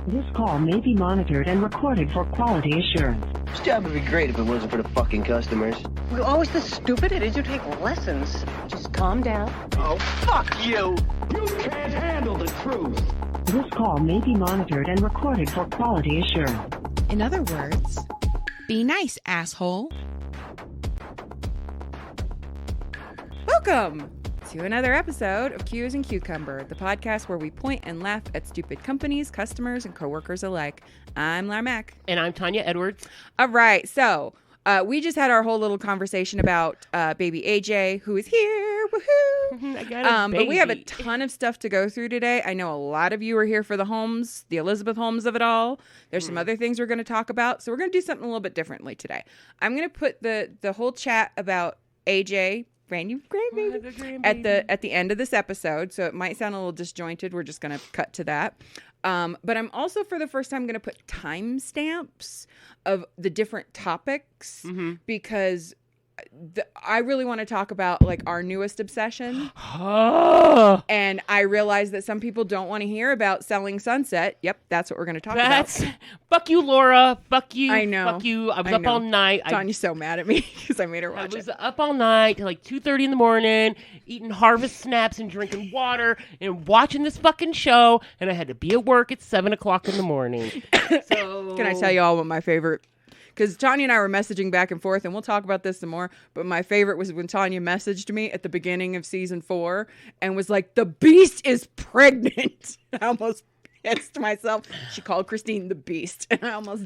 This call may be monitored and recorded for quality assurance. This job would be great if it wasn't for the fucking customers. We're always this stupid. It is you take lessons. Just calm down. Oh, fuck you! You can't handle the truth. This call may be monitored and recorded for quality assurance. In other words, be nice, asshole. Welcome to another episode of Q's and Cucumber, the podcast where we point and laugh at stupid companies, customers, and coworkers alike. I'm Lara Mack. And I'm Tanya Edwards. All right, so we just had our whole little conversation about baby AJ, who is here. Woohoo! I got a baby. But we have a ton of stuff to go through today. I know a lot of you are here for the Holmes, the Elizabeth Holmes of it all. There's some other things we're going to talk about, so we're going to do something a little bit differently today. I'm going to put the whole chat about AJ, brand new grandbaby, at the end of this episode, so it might sound a little disjointed. We're just going to cut to that. But I'm also, for the first time, going to put timestamps of the different topics because I really want to talk about like our newest obsession. And I realize that some people don't want to hear about Selling Sunset. Yep, that's what we're going to talk about. Fuck you, Laura. Fuck you. I know. Fuck you. I was up all night. Tanya's so mad at me because I made her watch it. I was up all night till like 2:30 in the morning, eating Harvest Snaps and drinking water and watching this fucking show. And I had to be at work at 7 o'clock in the morning. So Can I tell you all what my favorite... Because Tanya and I were messaging back and forth, and we'll talk about this some more, but my favorite was when Tanya messaged me at the beginning of season 4 and was like, the beast is pregnant. I almost pissed myself. She called Christine the beast, and I almost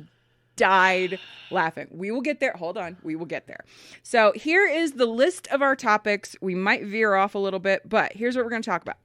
died laughing. We will get there. Hold on. We will get there. So here is the list of our topics. We might veer off a little bit, but here's what we're going to talk about.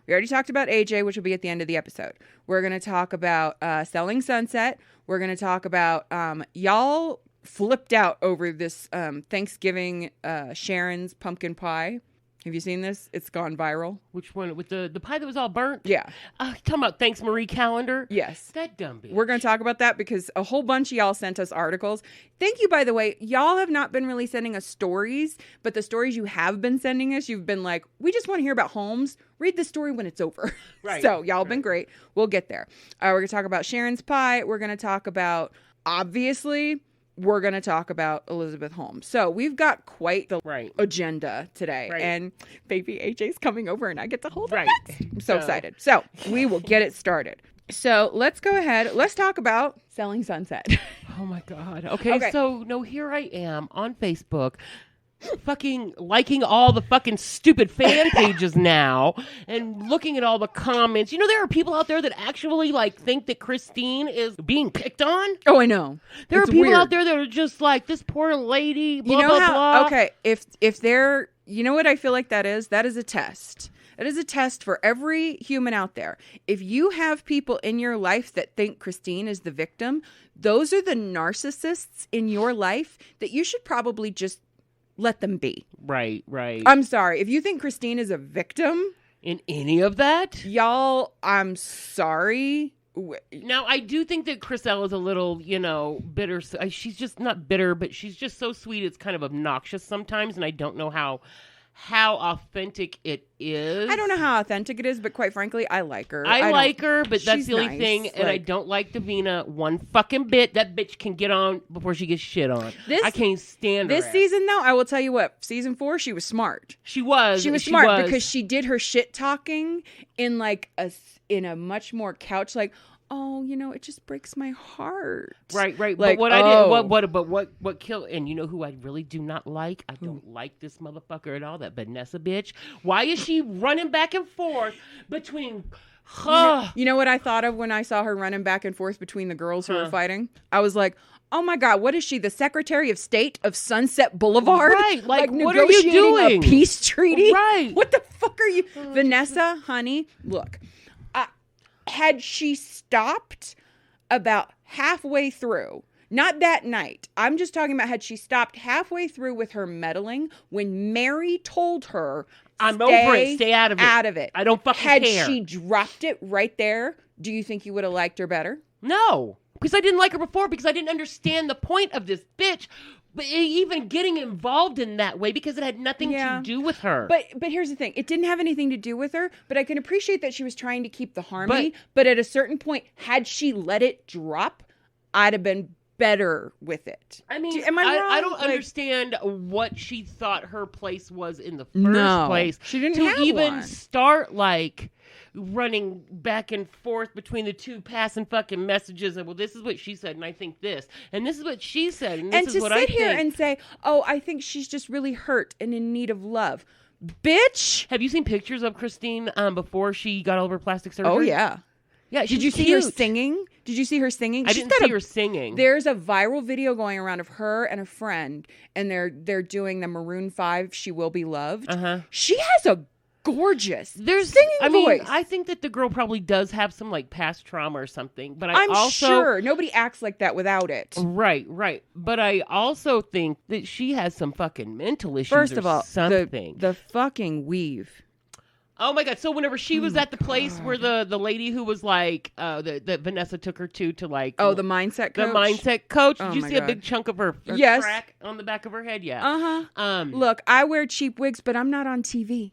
We already talked about AJ, which will be at the end of the episode. We're going to talk about Selling Sunset. We're going to talk about y'all flipped out over this Thanksgiving Sharon's pumpkin pie. Have you seen this? It's gone viral. Which one? With the pie that was all burnt? Yeah. Talking about Thanks Marie calendar? Yes. That dumb bitch. We're going to talk about that because a whole bunch of y'all sent us articles. Thank you, by the way. Y'all have not been really sending us stories, but the stories you have been sending us, you've been like, we just want to hear about Holmes. Read the story when it's over. Right. So y'all been great. We'll get there. We're going to talk about Sharon's pie. We're going to talk about, obviously... we're going to talk about Elizabeth Holmes. So we've got quite the agenda today. Right. And baby AJ's coming over and I get to hold it. I'm so So- excited. So we will get it started. So let's go ahead. Let's talk about Selling Sunset. Oh my God. Okay. So no, here I am on Facebook. Fucking liking all the fucking stupid fan pages now and looking at all the comments. You know, there are people out there that actually like think that Christine is being picked on. Oh, I know. There It's are people weird. out there that are just like, this poor lady, blah, You know blah, how, blah. okay, if they're, you know what I feel like that is? That is a test. It is a test for every human out there. If you have people in your life that think Christine is the victim, those are the narcissists in your life that you should probably just let them be. Right. I'm sorry. If you think Christine is a victim In any of that? y'all, I'm sorry. Now, I do think that Chriselle is a little, bitter. She's just not bitter, but she's just so sweet. It's kind of obnoxious sometimes, and I don't know how authentic it is. I don't know how authentic it is, but quite frankly, I like her. I like her, but that's she's the only nice. thing. And I don't like Davina one fucking bit. That bitch can get on before she gets shit on. I can't stand her. This season, though, I will tell you what. Season 4, she was smart. She was smart because she did her shit talking in a much more couch like, oh, it just breaks my heart. Right. Like, but what I did, what killed, and you know who I really do not like? I don't like this motherfucker at all, that Vanessa bitch. Why is she running back and forth between... You know what I thought of when I saw her running back and forth between the girls who were fighting? I was like, oh my God, what is she, the Secretary of State of Sunset Boulevard? Right, like what are you negotiating doing? A peace treaty? Right. What the fuck are you... Vanessa, honey, look. Had she stopped about halfway through, not that night, I'm just talking about had she stopped halfway through with her meddling when Mary told her, I'm over it, stay out of it. I don't fucking care. Had she dropped it right there, do you think you would have liked her better? No. Because I didn't like her before, because I didn't understand the point of this bitch But even getting involved in that way because it had nothing to do with her. But here's the thing. It didn't have anything to do with her, but I can appreciate that she was trying to keep the harmony. But at a certain point, had she let it drop, I'd have been better with it. I mean, am I wrong? I don't understand what she thought her place was in the first place. She didn't to have even one. start like running back and forth between the two, passing fucking messages and, well, this is what she said and I think this and this is what she said and this is what I think. And to sit here and say, oh, I think she's just really hurt and in need of love. Bitch! Have you seen pictures of Christine before she got all of her plastic surgery? Oh, yeah. Yeah, Did you see her singing? Did you see her singing? I didn't see her singing. There's a viral video going around of her and a friend, and they're doing the Maroon 5 "She Will Be Loved." She has a gorgeous singing voice. I think that the girl probably does have some like past trauma or something, but I'm sure nobody acts like that without it. Right. But I also think that she has some fucking mental issues. First of all, something. The fucking weave. Oh my God! So whenever she was at the place where the lady who was like that Vanessa took her to like the mindset coach. The mindset coach. Did Oh you my see a God. big chunk of her Yes. crack on the back of her head? Yeah. Look, I wear cheap wigs, but I'm not on TV.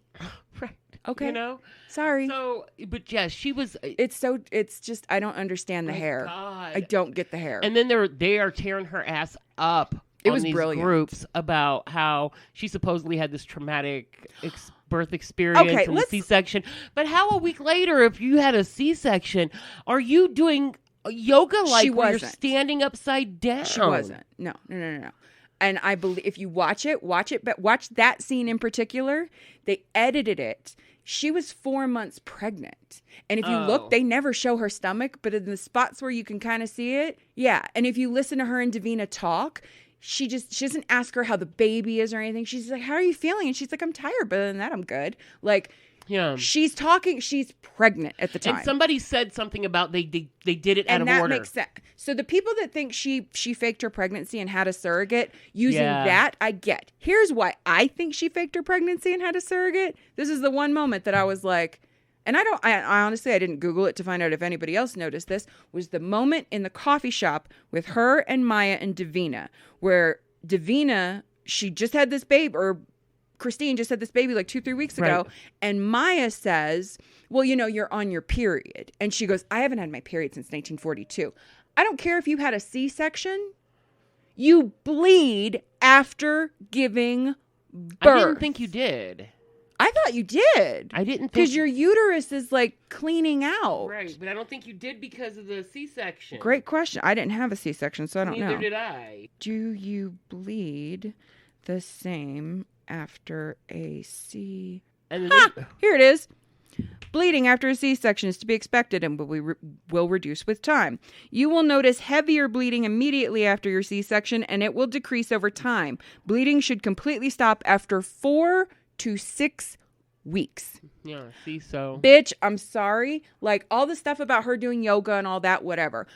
Right. Okay. You know. Sorry. So, but yeah, she was. It's just I don't understand the hair. God. I don't get the hair. And then they are tearing her ass up. It on was these brilliant. Groups about how she supposedly had this traumatic birth experience and a C-section. But how a week later, if you had a C-section, are you doing yoga like where you're standing upside down? She wasn't. No. And I believe if you watch it, but watch that scene in particular. They edited it. She was 4 months pregnant. And if you look, they never show her stomach, but in the spots where you can kind of see it, yeah. And if you listen to her and Davina talk, she doesn't ask her how the baby is or anything. She's like, how are you feeling? And she's like, I'm tired, but other than that, I'm good. Like, yeah. She's pregnant at the time. And somebody said something about they did it out of order. And that makes sense. So the people that think she faked her pregnancy and had a surrogate, using that, I get. Here's why I think she faked her pregnancy and had a surrogate. This is the one moment that I was like, and I honestly, I didn't Google it to find out if anybody else noticed this, was the moment in the coffee shop with her and Maya and Davina, where Davina, she just had this baby, or Christine just had this baby like 2-3 weeks ago. Right. And Maya says, well, you're on your period. And she goes, I haven't had my period since 1942. I don't care if you had a C-section. You bleed after giving birth. I didn't think you did. I thought you did. I didn't think. Because your uterus is like cleaning out. Right, but I don't think you did because of the C-section. Great question. I didn't have a C-section, so I don't know. Neither did I. Do you bleed the same after a C? And here it is. Bleeding after a C-section is to be expected and will reduce with time. You will notice heavier bleeding immediately after your C-section, and it will decrease over time. Bleeding should completely stop after 4 to 6 weeks. Yeah, see, so. Bitch, I'm sorry. Like, all the stuff about her doing yoga and all that, whatever.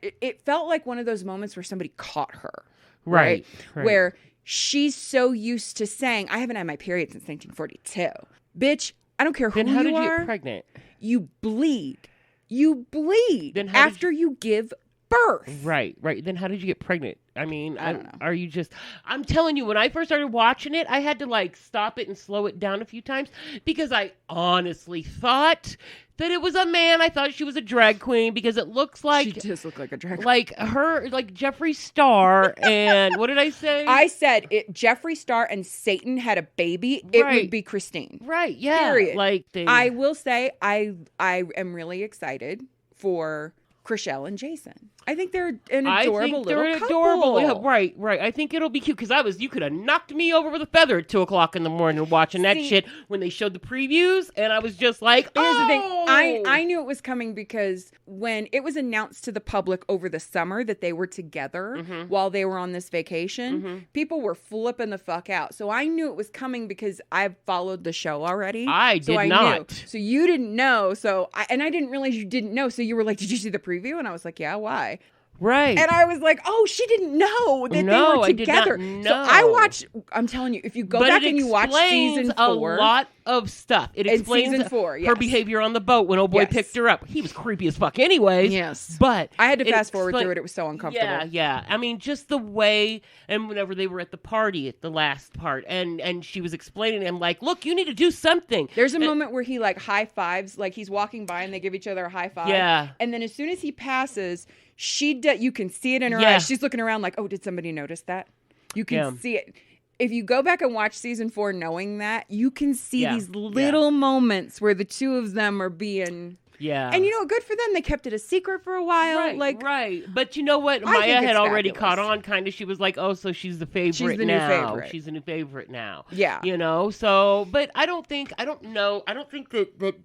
It felt like one of those moments where somebody caught her. Right? Where she's so used to saying, I haven't had my period since 1942. Bitch, I don't care who you are. Then how did you get pregnant? You bleed. You bleed then after you give birth. Right. Then how did you get pregnant? I mean, I don't know. Are you just... I'm telling you, when I first started watching it, I had to like stop it and slow it down a few times because I honestly thought that it was a man. I thought she was a drag queen because it looks like... She does look like a drag queen. Like her, like Jeffree Star and... What did I say? I said if Jeffree Star and Satan had a baby, it would be Christine. Right, yeah. Period. Like I will say I am really excited for Chriselle and Jason. I think they're an adorable little couple. Right. I think it'll be cute because you could have knocked me over with a feather at 2:00 in the morning watching that shit when they showed the previews, and I was just like, Here's the thing. I knew it was coming because when it was announced to the public over the summer that they were together while they were on this vacation, people were flipping the fuck out. So I knew it was coming because I've followed the show already. I did not. Knew. So you didn't know. I didn't realize you didn't know. So you were like, did you see the preview? And I was like, yeah, why? Right. And I was like, oh, she didn't know that they were together. I did not know. So I watched, I'm telling you, if you go back and you watch season 4. a lot of stuff. It explains season 4, her behavior on the boat when old boy picked her up. He was creepy as fuck anyways. Yes. But I had to fast forward through it. It was so uncomfortable. Yeah. I mean, just the way, and whenever they were at the party at the last part, and she was explaining to him, like, look, you need to do something. There's a moment where he, like, high fives, like he's walking by and they give each other a high five. Yeah. And then as soon as he passes, you can see it in her eyes. She's looking around like, oh, did somebody notice that? You can see it. If you go back and watch season 4 knowing that, you can see these little moments where the two of them are being... Yeah. And you know, good for them. They kept it a secret for a while. Right. But you know what? Maya had already caught on, kind of. She was like, oh, so she's the favorite She's the now. new favorite. She's the new favorite now. Yeah. You know? So, but I don't think that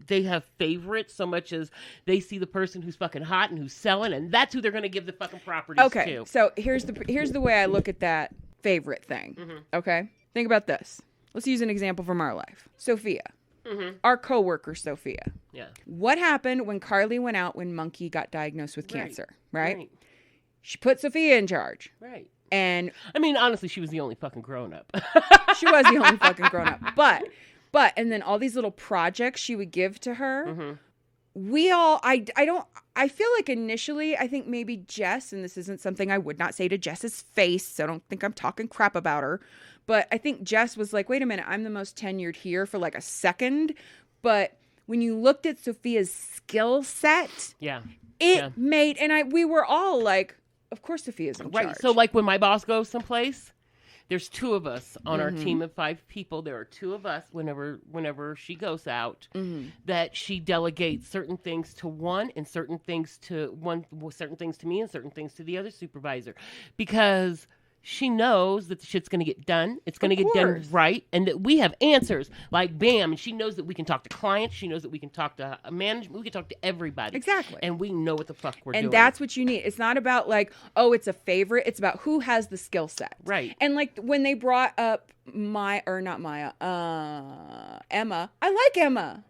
they have favorites so much as they see the person who's fucking hot and who's selling, and that's who they're going to give the fucking properties to. Okay, so here's the way I look at that favorite thing. Mm-hmm. Okay? Think about this. Let's use an example from our life. Sophia. Mm-hmm. Our coworker, Sophia. Yeah. What happened when Carly went out when Monkey got diagnosed with cancer, right? She put Sophia in charge. Right. And I mean, honestly, she was the only fucking grown-up. She was the only fucking grown-up. But, and then all these little projects she would give to her. Mm-hmm. I feel like initially, I think maybe Jess, and this isn't something I would not say to Jess's face, so don't think I'm talking crap about her, but I think Jess was like, wait a minute, I'm the most tenured here for like a second. But when you looked at Sophia's skill set, it made, and we were all like, of course Sophia's in charge. Right, so like when my boss goes someplace, there's 2 of us on our team of 5 people. There are 2 of us whenever she goes out that she delegates certain things to one and certain things to me and certain things to the other supervisor, because she knows that the shit's going to get done. It's going to get done right. And that we have answers. Like, bam. And she knows that we can talk to clients. She knows that we can talk to management. We can talk to everybody. Exactly. And we know what the fuck we're doing. And that's what you need. It's not about like, oh, it's a favorite. It's about who has the skill set. Right. And like when they brought up Emma. I like Emma.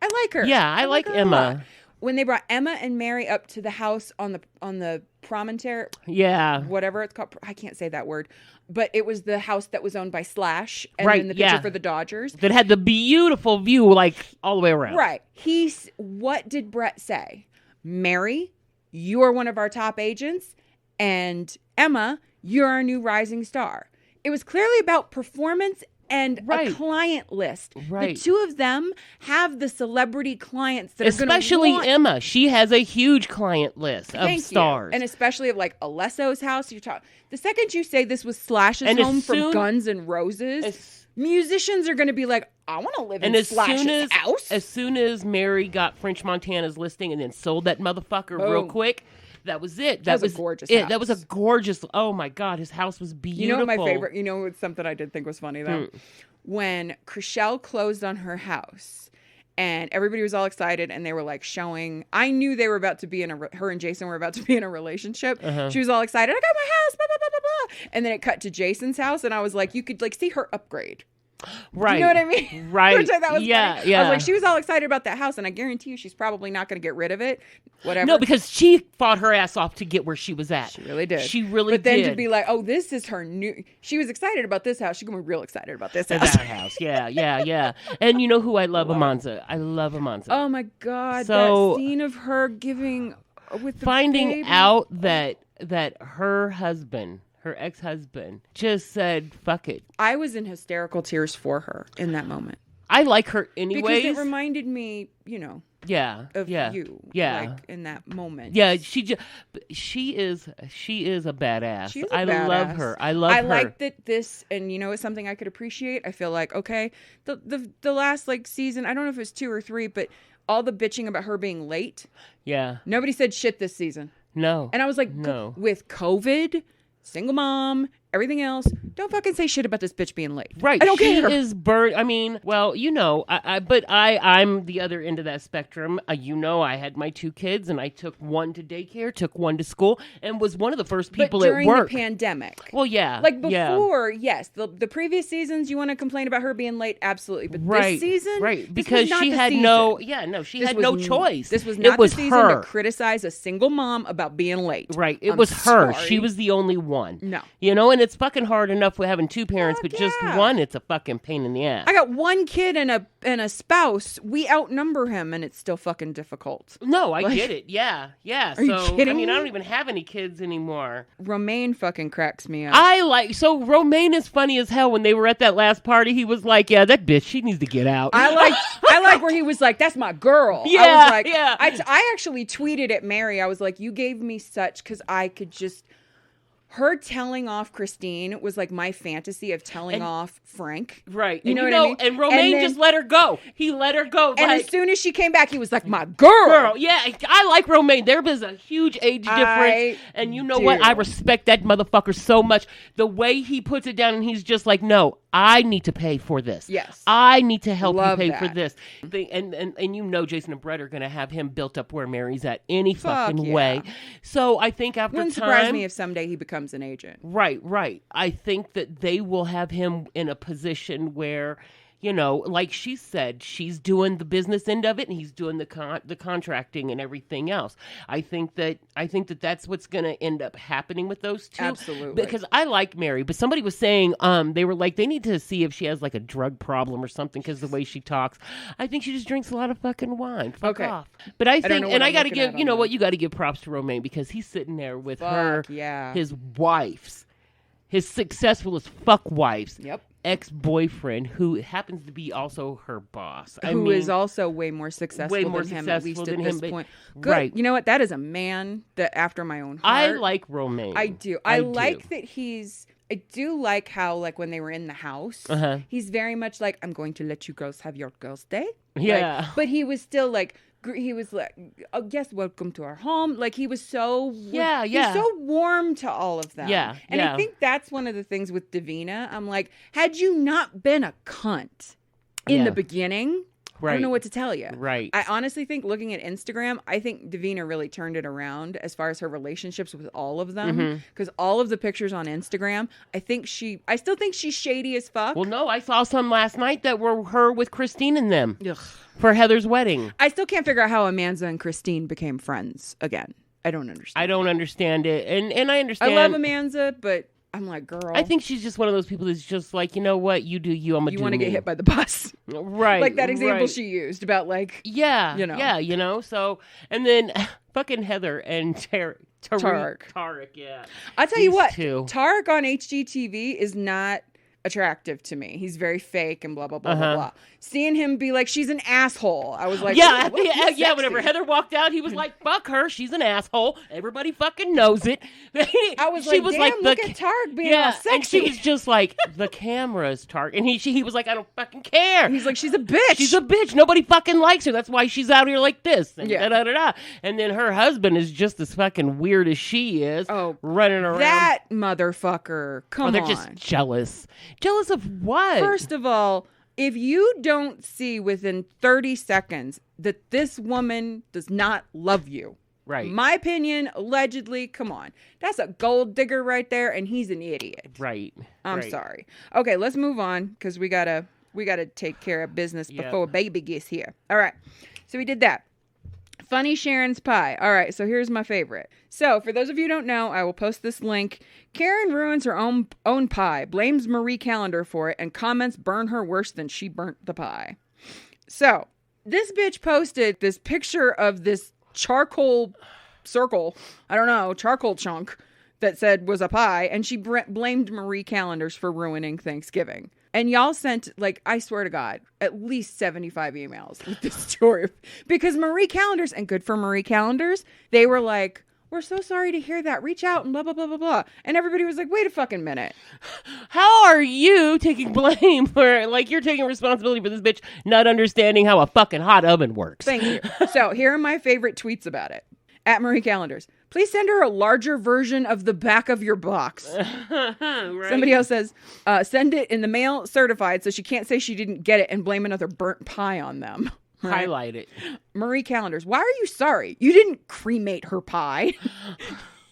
I like her. Yeah, I like Emma. When they brought Emma and Mary up to the house on the promontory, whatever it's called, I can't say that word, but it was the house that was owned by Slash, and then the picture for the Dodgers that had the beautiful view, like all the way around. Right. What did Brett say? Mary, you are one of our top agents, and Emma, you're our new rising star. It was clearly about performance and a client list. Right. The 2 of them have the celebrity clients that especially are going to Emma. She has a huge client list of stars. And especially of like Alesso's house. The second you say this was Slash's home from Guns N' Roses, musicians are going to be like, I want to live in Slash's house. As soon as Mary got French Montana's listing and then sold that motherfucker real quick, that was it. That was a gorgeous house. That was a gorgeous, oh my God, his house was beautiful. You know what my favorite, it's something I did think was funny though? When Chriselle closed on her house and everybody was all excited and they were like showing, I knew they were about to be her and Jason were about to be in a relationship. She was all excited. I got my house, blah, blah, blah, blah, blah. And then it cut to Jason's house and I was like, you could like see her upgrade. Right. You know what I mean? Right. Which I thought was funny. Yeah. I was like, she was all excited about that house, and I guarantee you she's probably not going to get rid of it. Whatever. No, because she fought her ass off to get where she was at. She really did. She really did. But then to be like, oh, this is her new... She was excited about this house. She's going to be real excited about this house. That house. Yeah. And you know who I love? Amanza. I love Amanza. Oh, my God. So, that scene of her giving... with the finding baby. out that her husband... her ex-husband just said, fuck it. I was in hysterical tears for her in that moment. I like her anyways. Because it reminded me, of you. Yeah. Like, in that moment. Yeah, she is a badass. She's a I badass. love her. I like that this, and it's something I could appreciate. I feel like, okay, the last, like, season, I don't know if it was 2 or 3, but all the bitching about her being late. Yeah. Nobody said shit this season. No. And I was like, no. With COVID... single mom, Everything else, don't fucking say shit about this bitch being late. Right. I don't care. She is burned. I mean, well, you know, but I'm the other end of that spectrum. You know, I had my 2 kids and I took one to daycare, took one to school, and was one of the first people at work. But during the pandemic. Well, yeah. Like before, yes. The previous seasons, you want to complain about her being late? Absolutely. But this season? Right. Because she had she had no choice. This was not it was the season her. to criticize a single mom about being late. Right. It was her. Sorry. She was the only one. No. You know, and it's fucking hard enough with having 2 parents, Fuck but just yeah. one, it's a fucking pain in the ass. I got 1 kid and a spouse. We outnumber him, and it's still fucking difficult. No, I get it. Yeah. Are you kidding I mean, I me? don't even have any kids anymore. Romaine fucking cracks me up. Romaine is funny as hell. When they were at that last party, he was like, yeah, that bitch, she needs to get out. I like where he was like, that's my girl. Yeah, I was like, yeah. I actually tweeted at Mary. I was like, you gave me such, because I could just, her telling off Christine was like my fantasy of telling off Frank. Right. You know what I I mean? And Romaine just let her go. He let her go. And like, as soon as she came back, he was like, my girl. Yeah, I like Romaine. There was a huge age difference. And you know what? I respect that motherfucker so much. The way he puts it down and he's just like, no, I need to pay for this. Yes. I need to help Love you pay that. for this. And you know Jason and Brett are going to have him built up where Mary's at any fucking yeah. way. So I think after Wouldn't time... surprise me if someday he becomes an agent. Right. I think that they will have him in a position where, you know, like she said, she's doing the business end of it and he's doing the contracting and everything else. I think that that's what's going to end up happening with those 2. Absolutely. Because I like Mary, but somebody was saying they were like, they need to see if she has like a drug problem or something because the way she talks. I think she just drinks a lot of fucking wine. Fuck off. But I think, and I got to give, you know what, you got to give props to Romaine because he's sitting there with his wives. His successful as fuck wife's ex-boyfriend, who happens to be also her boss. Who is also way more successful than him, at least at this point. Good. Right. You know what? That is a man that after my own heart. I like Romaine. I do. I like that he's... I do like how, like, when they were in the house, he's very much like, I'm going to let you girls have your girls' day. Yeah. Like, but he was still like... He was like, oh, yes, welcome to our home. Like, he was so... He's so warm to all of them. Yeah, And I think that's one of the things with Davina. I'm like, had you not been a cunt in the beginning... Right. I don't know what to tell you. Right. I honestly think, looking at Instagram, I think Davina really turned it around as far as her relationships with all of them. Because all of the pictures on Instagram, I still think she's shady as fuck. Well, no, I saw some last night that were her with Christine and them for Heather's wedding. I still can't figure out how Amanda and Christine became friends again. I don't understand. I don't understand it. And I understand. I love Amanda, but I'm like, girl. I think she's just one of those people that's just like, you know what, you do you, I'm gonna do me. You want to get hit by the bus. Right. Like that example she used about like. Yeah. You know. Yeah, you know, so, and then fucking Heather and Tarek, yeah. I'll tell you what, Tarek on HGTV is not attractive to me. He's very fake and blah, blah, blah, blah, blah. Seeing him be like, she's an asshole. I was like, whenever Heather walked out, he was like, fuck her. She's an asshole. Everybody fucking knows it. I was like, damn, look at Tarek being all sexy. And she was just like, the camera's Tarek. And he was like, I don't fucking care. He's like, she's a bitch. She's a bitch. Nobody fucking likes her. That's why she's out here like this. And yeah. And then her husband is just as fucking weird as she is. Oh, running around. That motherfucker. Come on. They're just jealous. Jealous of what? First of all, if you don't see within 30 seconds that this woman does not love you, right? My opinion, allegedly, come on. That's a gold digger right there, and he's an idiot. Right. I'm sorry. Okay, let's move on, because we gotta take care of business before baby gets here. All right. So we did that. Funny Sharon's pie. All right, so here's my favorite. So, for those of you who don't know, I will post this link. Karen ruins her own pie, blames Marie Callender for it, and comments burn her worse than she burnt the pie. So, this bitch posted this picture of this charcoal circle, charcoal chunk that said was a pie, and she blamed Marie Callender's for ruining Thanksgiving. And y'all sent, like, I swear to God, at least 75 emails with this story. Because Marie Callender's, and good for Marie Callender's, they were like, we're so sorry to hear that. Reach out and blah, blah, blah, blah, blah. And everybody was like, wait a fucking minute. How are you taking blame for, like, you're taking responsibility for this bitch not understanding how a fucking hot oven works? Thank you. So here are my favorite tweets about it. At Marie Callender's. Please send her a larger version of the back of your box. Right. Somebody else says, send it in the mail certified so she can't say she didn't get it and blame another burnt pie on them. Right? Highlight it. Marie Callender's. Why are you sorry? You didn't cremate her pie.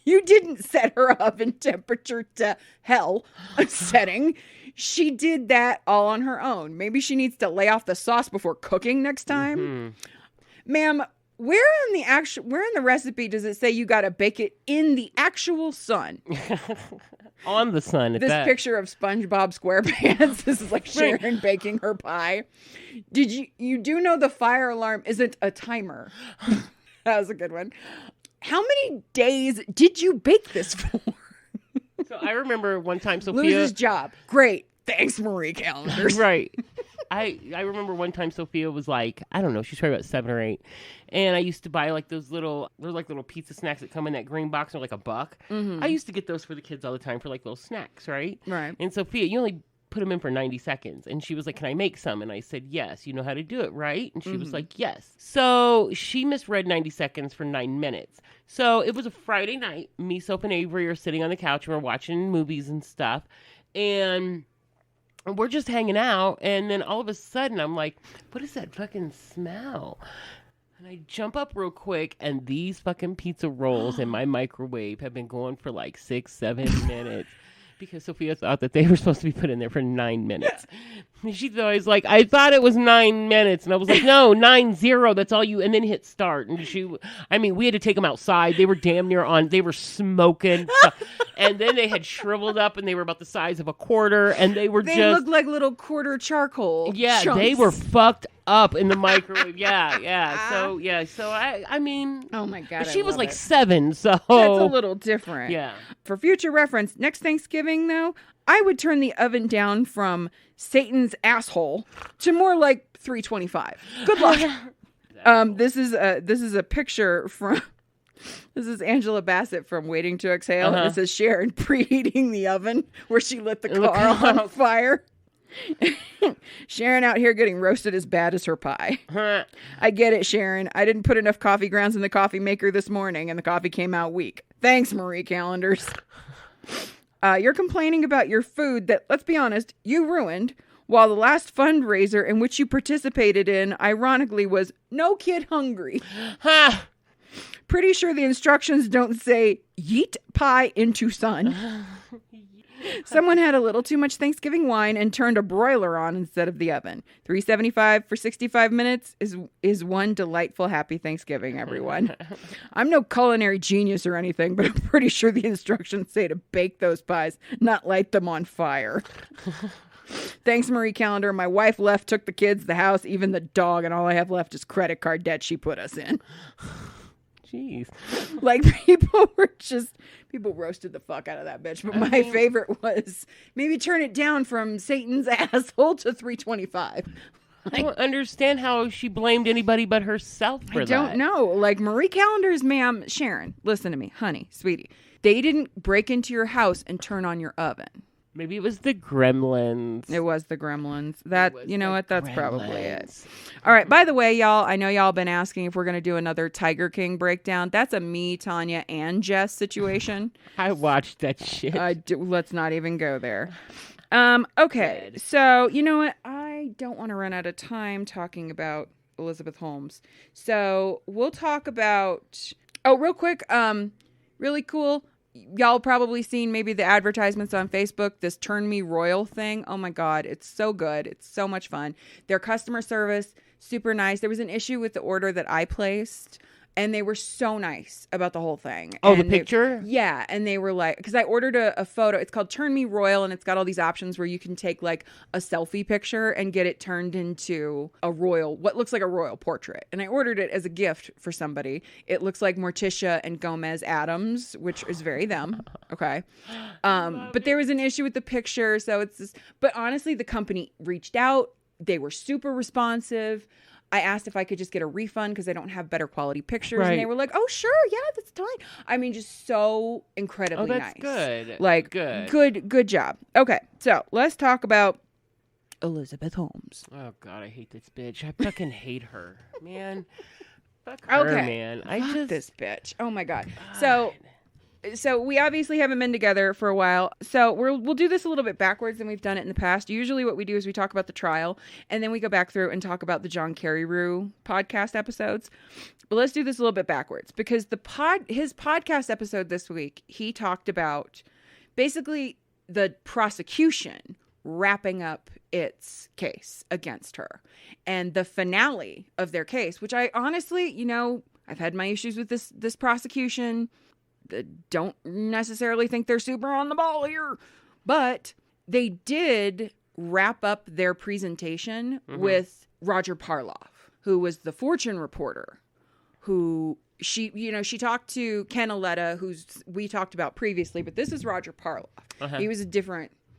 You didn't set her oven temperature to hell setting. She did that all on her own. Maybe she needs to lay off the sauce before cooking next time. Mm-hmm. Ma'am, where in the recipe does it say you got to bake it in the actual sun? On the sun. This picture of SpongeBob SquarePants. This is like Sharon baking her pie. Did you do know the fire alarm isn't a timer? That was a good one. How many days did you bake this for? So I remember one time Sophia loses job. Great. Thanks, Marie Callender's. Right. I remember one time Sophia was like, I don't know, she's probably about 7 or 8. And I used to buy like they're like little pizza snacks that come in that green box. They're like $1. Mm-hmm. I used to get those for the kids all the time for like little snacks, right? Right. And Sophia, you only put them in for 90 seconds. And she was like, can I make some? And I said, yes. You know how to do it, right? And she was like, yes. So she misread 90 seconds for 9 minutes. So it was a Friday night. Me, Soap, and Avery are sitting on the couch and we're watching movies and stuff. And we're just hanging out. And then all of a sudden I'm like, what is that fucking smell? And I jump up real quick, and these fucking pizza rolls in my microwave have been going for like 6-7 minutes. Because Sophia thought that they were supposed to be put in there for 9 minutes. And she's always like, I thought it was 9 minutes. And I was like, no, 9-0. That's all you. And then hit start. And we had to take them outside. They were damn near on. They were smoking. And then they had shriveled up and they were about the size of a quarter. And they looked like little quarter charcoal. Yeah, chunks. They were fucked up in the microwave. Yeah. So I mean. Oh my God. She was like 7. So that's a little different. Yeah. For future reference, next Thanksgiving though, I would turn the oven down from Satan's asshole to more like 325. Good luck. This is a picture from. This is Angela Bassett from Waiting to Exhale. Uh-huh. This is Sharon preheating the oven where she lit the car on fire. Sharon out here getting roasted as bad as her pie. I get it, Sharon. I didn't put enough coffee grounds in the coffee maker this morning and the coffee came out weak. Thanks, Marie Callender's. You're complaining about your food that, let's be honest, you ruined, while the last fundraiser in which you participated in, ironically, was No Kid Hungry. Pretty sure the instructions don't say, yeet pie into sun. Someone had a little too much Thanksgiving wine and turned a broiler on instead of the oven. $3.75 for 65 minutes is one delightful happy Thanksgiving, everyone. I'm no culinary genius or anything, but I'm pretty sure the instructions say to bake those pies, not light them on fire. Thanks, Marie Callender. My wife left, took the kids, the house, even the dog, and all I have left is credit card debt she put us in. Jeez. Like, people roasted the fuck out of that bitch. But my favorite was maybe turn it down from Satan's asshole to 325. I don't understand how she blamed anybody but herself for that. I don't know. Like, Marie Callender's, ma'am, Sharon, listen to me, honey, sweetie. They didn't break into your house and turn on your oven. Maybe it was the gremlins. It was the gremlins. You know what? That's probably it. All right. By the way, y'all, I know y'all been asking if we're going to do another Tiger King breakdown. That's a me, Tanya, and Jess situation. I watched that shit. Let's not even go there. Okay. Good. So, you know what? I don't want to run out of time talking about Elizabeth Holmes. So we'll talk about... Oh, real quick. Really cool. Y'all probably seen maybe the advertisements on Facebook, this Turn Me Royal thing. Oh my God, it's so good. It's so much fun. Their customer service, super nice. There was an issue with the order that I placed, and they were so nice about the whole thing. Oh, and the picture? Yeah, and they were like, because I ordered a photo. It's called Turn Me Royal, and it's got all these options where you can take like a selfie picture and get it turned into what looks like a royal portrait. And I ordered it as a gift for somebody. It looks like Morticia and Gomez Adams, which is very them. Okay. But there was an issue with the picture, so it's this, but honestly, the company reached out. They were super responsive. I asked if I could just get a refund because I don't have better quality pictures. Right. And they were like, oh, sure. Yeah, that's fine. I mean, just so incredibly nice. Oh, that's good. Like, good job. Okay, so let's talk about Elizabeth Holmes. Oh, God, I hate this bitch. I fucking hate her. Man, Fuck her, Okay. man. Fuck this bitch. Oh my God. So we obviously haven't been together for a while. So we'll do this a little bit backwards than we've done it in the past. Usually what we do is we talk about the trial and then we go back through and talk about the John Carreyrou podcast episodes. But let's do this a little bit backwards because his podcast episode this week, he talked about basically the prosecution wrapping up its case against her and the finale of their case, which I honestly, I've had my issues with this prosecution. Don't necessarily think they're super on the ball here, but they did wrap up their presentation with Roger Parloff, who was the Fortune reporter, who she talked to Ken Aletta, we talked about previously, but this is Roger Parloff. He was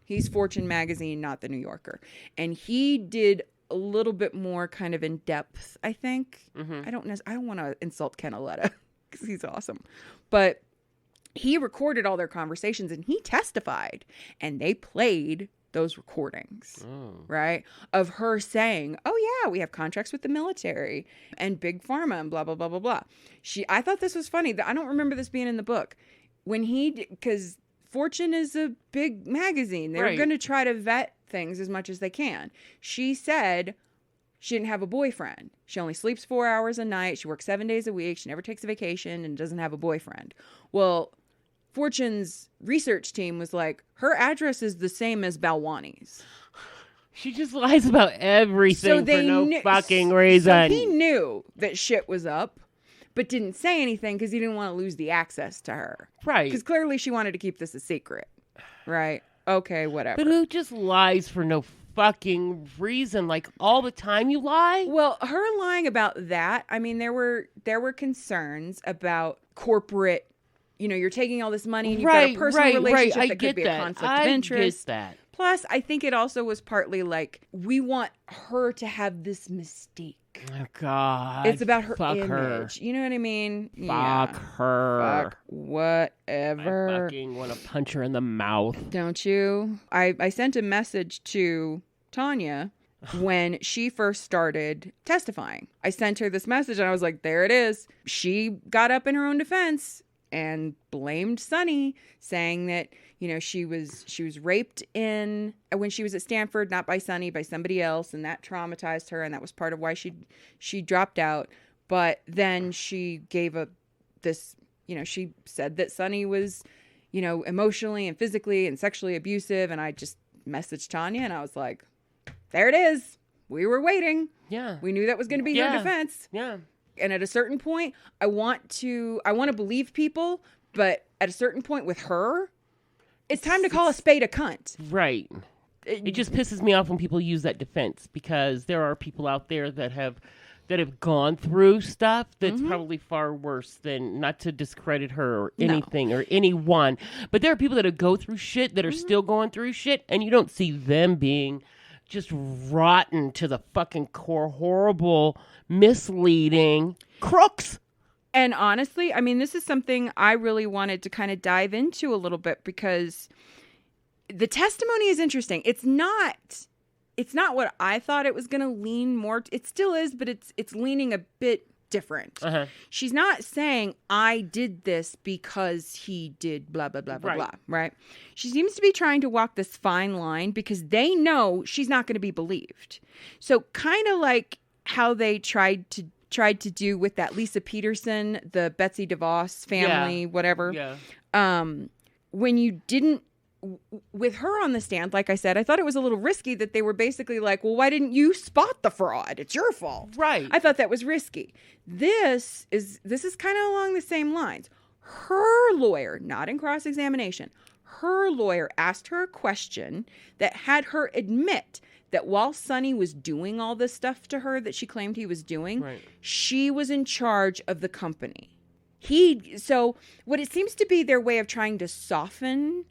he's Fortune magazine, not the New Yorker. And he did a little bit more kind of in depth, I think. I don't want to insult Ken Aletta because he's awesome, but he recorded all their conversations and he testified and they played those recordings, right? Of her saying, oh yeah, we have contracts with the military and big pharma and blah, blah, blah, blah, blah. I thought this was funny. I don't remember this being in the book. Because Fortune is a big magazine. They're going to try to vet things as much as they can. She said she didn't have a boyfriend. She only sleeps 4 hours a night. She works 7 days a week. She never takes a vacation and doesn't have a boyfriend. Well, Fortune's research team was like, her address is the same as Balwani's. She just lies about everything for no fucking reason. So he knew that shit was up, but didn't say anything because he didn't want to lose the access to her. Right. Because clearly she wanted to keep this a secret. Right. Okay, whatever. But who just lies for no fucking reason? Like, all the time you lie? Well, her lying about that, I mean, there were concerns about corporate, you're taking all this money and you've got a personal relationship that could be a conflict of interest. I get that. Plus, I think it also was partly like, we want her to have this mystique. Oh, God. It's about her Fuck image. her. You know what I mean? Fuck her. Fuck whatever. I fucking want to punch her in the mouth. Don't you? I sent a message to Tanya when she first started testifying. I sent her this message and I was like, there it is. She got up in her own defense and blamed Sunny, saying that, she was raped when she was at Stanford, not by Sunny, by somebody else, and that traumatized her, and that was part of why she dropped out. But then she gave she said that Sunny was, emotionally and physically and sexually abusive, and I just messaged Tanya, and I was like, there it is. We were waiting. Yeah. We knew that was going to be your defense. Yeah. And at a certain point, I want to believe people, but at a certain point with her, it's time to call a spade a cunt. Right. It just pisses me off when people use that defense because there are people out there that have gone through stuff that's probably far worse than, not to discredit her or anything or anyone, but there are people that go through shit that are still going through shit, and you don't see them being just rotten to the fucking core, horrible, misleading crooks. And honestly, I mean, this is something I really wanted to kind of dive into a little bit because the testimony is interesting. It's not what I thought it was going to lean more. It still is, but it's leaning a bit different. She's not saying I did this because he did blah, blah, blah, blah, blah, right? She seems to be trying to walk this fine line because they know she's not going to be believed. So kind of like how they tried to do with that Lisa Peterson, the Betsy DeVos family, whatever. Yeah. When you didn't, with her on the stand, like I said, I thought it was a little risky that they were basically like, well, why didn't you spot the fraud? It's your fault. Right. I thought that was risky. This is kind of along the same lines. Her lawyer, not in cross-examination, her lawyer asked her a question that had her admit that while Sunny was doing all this stuff to her that she claimed he was doing, she was in charge of the company. So what it seems to be their way of trying to soften,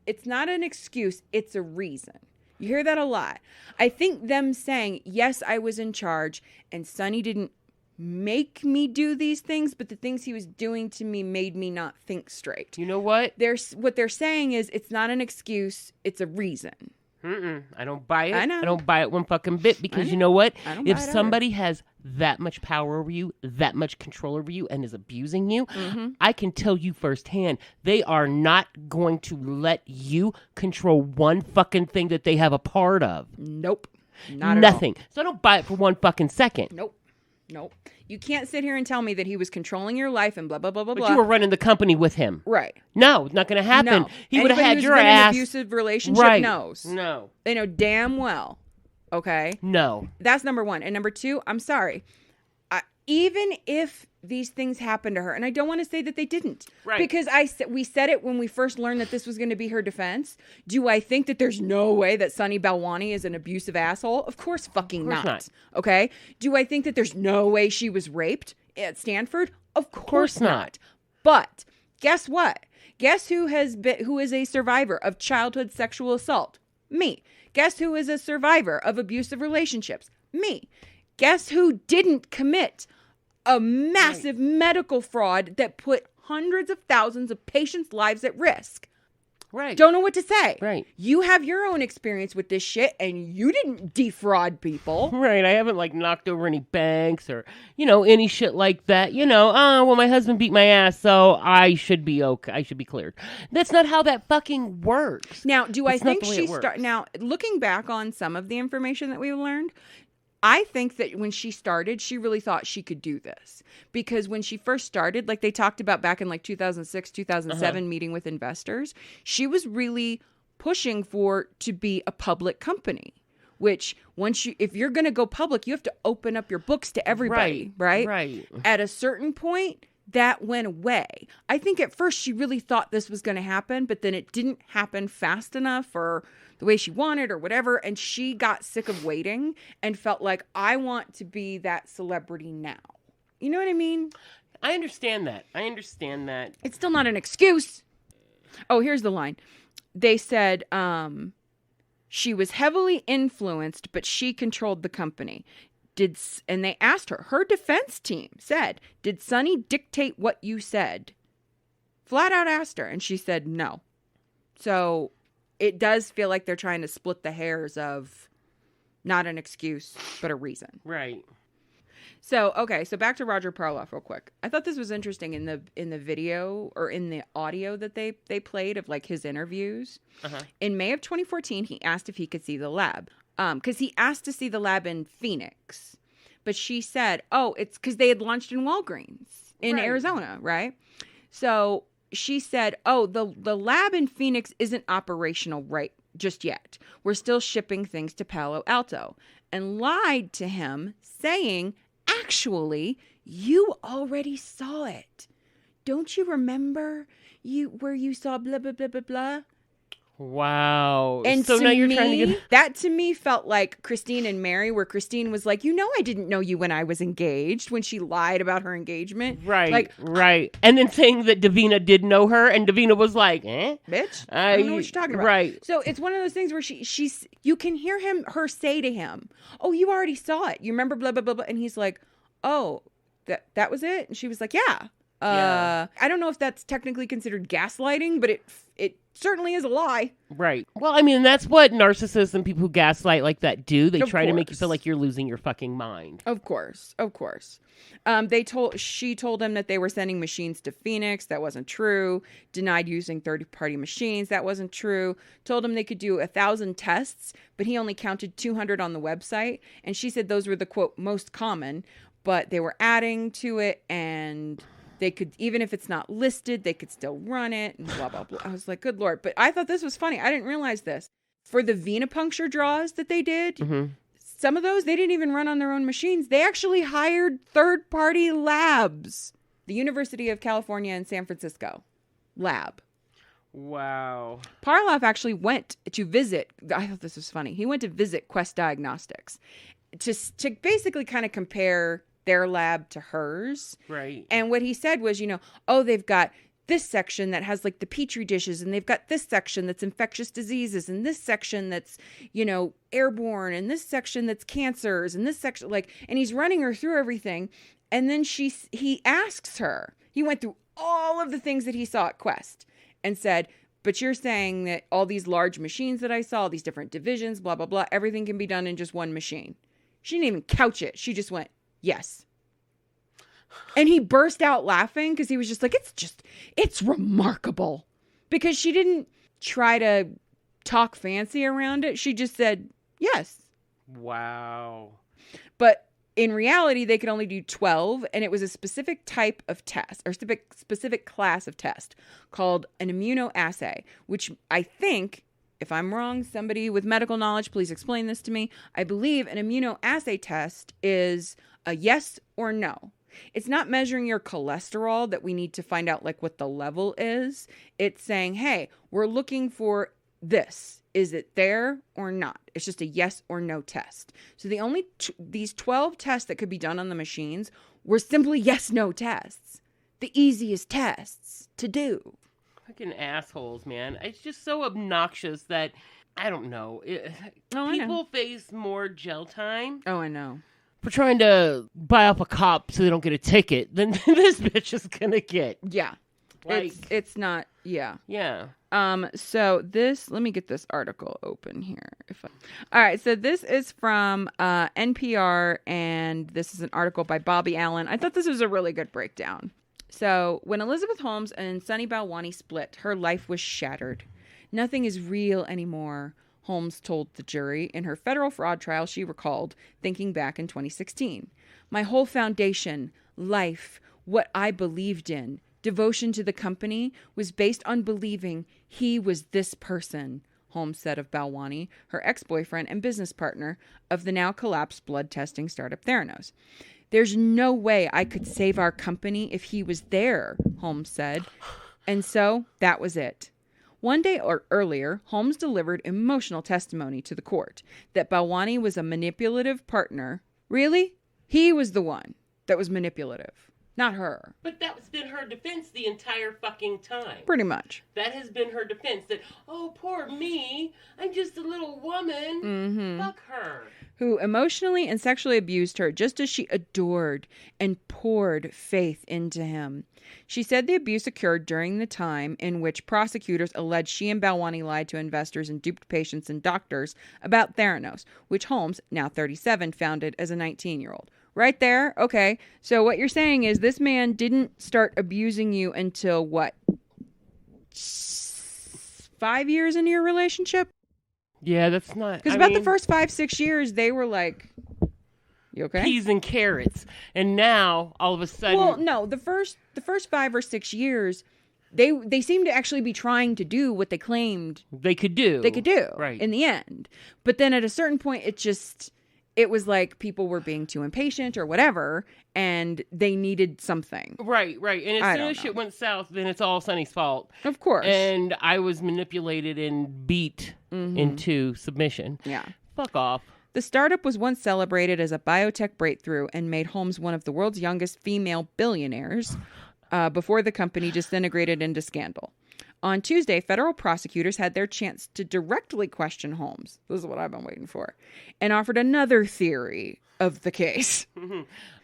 it's not an excuse, it's a reason. You hear that a lot. I think them saying, yes, I was in charge and Sunny didn't make me do these things, but the things he was doing to me made me not think straight. You know what? What they're saying is it's not an excuse, it's a reason. I don't buy it. I know. I don't buy it one fucking bit because you know what? I don't If buy it somebody has that much power over you, that much control over you, and is abusing you, I can tell you firsthand, they are not going to let you control one fucking thing that they have a part of. Nope. Not at Nothing. So I don't buy it for one fucking second. all. Nope. You can't sit here and tell me that he was controlling your life and blah, blah, blah, blah, But blah. you were running the company with him. Right. No, it's not going to happen. No. He would have Anybody had who's your been in an ass. abusive relationship Right. knows. No. They know damn well. Okay? No. That's number one. And number two, I'm sorry. Even if these things happened to her, and I don't want to say that they didn't, Right. because we said it when we first learned that this was going to be her defense. Do I think that there's no way that Sunny Balwani is an abusive asshole? Of course fucking not. Okay? Do I think that there's no way she was raped at Stanford? Of course not. But guess what? Guess who is a survivor of childhood sexual assault? Me. Guess who is a survivor of abusive relationships? Me. Guess who didn't commit a massive medical fraud that put hundreds of thousands of patients' lives at risk? Right. Don't know what to say. Right. You have your own experience with this shit, and you didn't defraud people. Right. I haven't knocked over any banks or, any shit like that. Well, my husband beat my ass, so I should be okay. I should be cleared. That's not how that fucking works. Now, do I think she started? Now, looking back on some of the information that we learned, I think that when she started, she really thought she could do this. Because when she first started, like they talked about back in 2006, 2007, meeting with investors, she was really pushing to be a public company. Which, if you're going to go public, you have to open up your books to everybody, right? Right. At a certain point, that went away. I think at first she really thought this was going to happen, but then it didn't happen fast enough or the way she wanted or whatever. And she got sick of waiting and felt like, I want to be that celebrity now. You know what I mean? I understand that. It's still not an excuse. Oh, here's the line. They said she was heavily influenced, but she controlled the company. And they asked her defense team said, did Sunny dictate what you said? Flat out asked her. And she said, no. So it does feel like they're trying to split the hairs of not an excuse, but a reason. Right. So, okay. So back to Roger Parloff real quick. I thought this was interesting in the video or in the audio that they played of his interviews. In May of 2014, he asked if he could see the lab. Because he asked to see the lab in Phoenix. But she said, it's because they had launched in Walgreens in Arizona, right? So she said, the lab in Phoenix isn't operational right just yet. We're still shipping things to Palo Alto. And lied to him, saying, actually, you already saw it. Don't you remember where you saw blah, blah, blah, blah, blah? Wow. And so now you're trying to get... that to me felt like Christine and Mary, where Christine was like, I didn't know you when I was engaged, when she lied about her engagement. Right. Right. And then saying that Davina did know her, and Davina was like, bitch, I don't know what you're talking about. Right. So it's one of those things where she's you can hear her say to him, you already saw it. You remember blah, blah, blah, blah. And he's like, that was it? And she was like, yeah. I don't know if that's technically considered gaslighting, but it certainly is a lie. Right. Well, I mean, that's what narcissists and people who gaslight like that do. They try to make you feel like you're losing your fucking mind. Of course. She told him that they were sending machines to Phoenix. That wasn't true. Denied using third-party machines. That wasn't true. Told him they could do 1,000 tests, but he only counted 200 on the website. And she said those were the, quote, most common, but they were adding to it, and they could, even if it's not listed, they could still run it and blah, blah, blah. I was like, good Lord. But I thought this was funny. I didn't realize this. For the venipuncture draws that they did, some of those, they didn't even run on their own machines. They actually hired third-party labs. The University of California in San Francisco lab. Wow. Parloff actually went to visit, I thought this was funny. He went to visit Quest Diagnostics to basically kind of compare their lab to hers. Right. And what he said was, they've got this section that has the Petri dishes, and they've got this section that's infectious diseases, and this section that's, airborne, and this section that's cancers, and this section, and he's running her through everything. And then he asks her, he went through all of the things that he saw at Quest and said, But you're saying that all these large machines that I saw, these different divisions, blah, blah, blah, everything can be done in just one machine. She didn't even couch it. She just went, yes. And he burst out laughing because he was just like, it's remarkable. Because she didn't try to talk fancy around it. She just said, yes. Wow. But in reality, they could only do 12, and it was a specific type of test, or specific class of test, called an immunoassay, which I think, if I'm wrong, somebody with medical knowledge, please explain this to me. I believe an immunoassay test is a yes or no. It's not measuring your cholesterol that we need to find out like what the level is. It's saying, hey, we're looking for this. Is it there or not? It's just a yes or no test. So the only these 12 tests that could be done on the machines were simply yes/no tests. The easiest tests to do. Fucking assholes, man. It's just so obnoxious that, I don't know. People face more jail time. Oh, I know. For trying to buy up a cop so they don't get a ticket than this bitch is gonna get. Yeah. Like, it's not, yeah. Yeah. So this, let me get this article open here. All right, so this is from NPR, and this is an article by Bobby Allen. I thought this was a really good breakdown. So when Elizabeth Holmes and Sunny Balwani split, her life was shattered. Nothing is real anymore, Holmes told the jury. In her federal fraud trial, she recalled, thinking back in 2016. My whole foundation, life, what I believed in, devotion to the company was based on believing he was this person, Holmes said of Balwani, her ex-boyfriend and business partner of the now collapsed blood testing startup Theranos. There's no way I could save our company if he was there, Holmes said. And so that was it. One day earlier, Holmes delivered emotional testimony to the court that Balwani was a manipulative partner. Really? He was the one that was manipulative. Not her. But that's been her defense the entire fucking time. Pretty much. That has been her defense. That, oh, poor me. I'm just a little woman. Mm-hmm. Fuck her. Who emotionally and sexually abused her just as she adored and poured faith into him. She said the abuse occurred during the time in which prosecutors alleged she and Balwani lied to investors and duped patients and doctors about Theranos, which Holmes, now 37, founded as a 19-year-old. Right there. Okay. So what you're saying is this man didn't start abusing you until what? 5 years into your relationship? Yeah, that's not... Because about the first 5-6 years, they were like, you okay? Peas and carrots. And now, all of a sudden... Well, no. The first 5 or 6 years, they seemed to actually be trying to do what they claimed... They could do. Right. In the end. But then at a certain point, it was like people were being too impatient or whatever, and they needed something. Right. And as soon as shit went south, then it's all Sunny's fault. Of course. And I was manipulated and beat into submission. Yeah. Fuck off. The startup was once celebrated as a biotech breakthrough and made Holmes one of the world's youngest female billionaires before the company disintegrated into scandal. On Tuesday, federal prosecutors had their chance to directly question Holmes. This is what I've been waiting for. And offered another theory of the case.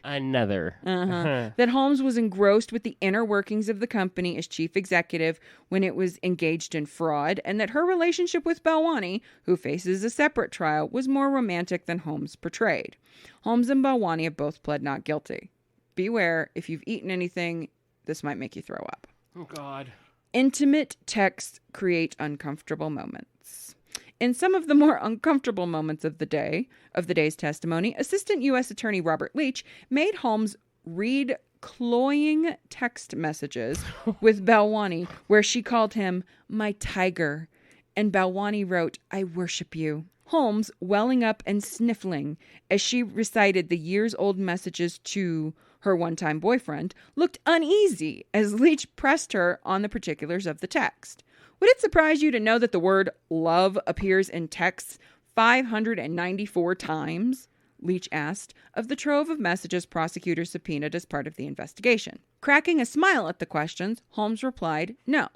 Another. That Holmes was engrossed with the inner workings of the company as chief executive when it was engaged in fraud, and that her relationship with Balwani, who faces a separate trial, was more romantic than Holmes portrayed. Holmes and Balwani have both pled not guilty. Beware, if you've eaten anything, this might make you throw up. Oh, God. Intimate texts create uncomfortable moments. In some of the more uncomfortable moments of the day's testimony, Assistant U.S. Attorney Robert Leach made Holmes read cloying text messages with Balwani, where she called him my tiger, and Balwani wrote, I worship you. Holmes, welling up and sniffling as she recited the years-old messages to her one-time boyfriend, looked uneasy as Leach pressed her on the particulars of the text. Would it surprise you to know that the word love appears in texts 594 times? Leach asked, of the trove of messages prosecutors subpoenaed as part of the investigation. Cracking a smile at the questions, Holmes replied, no.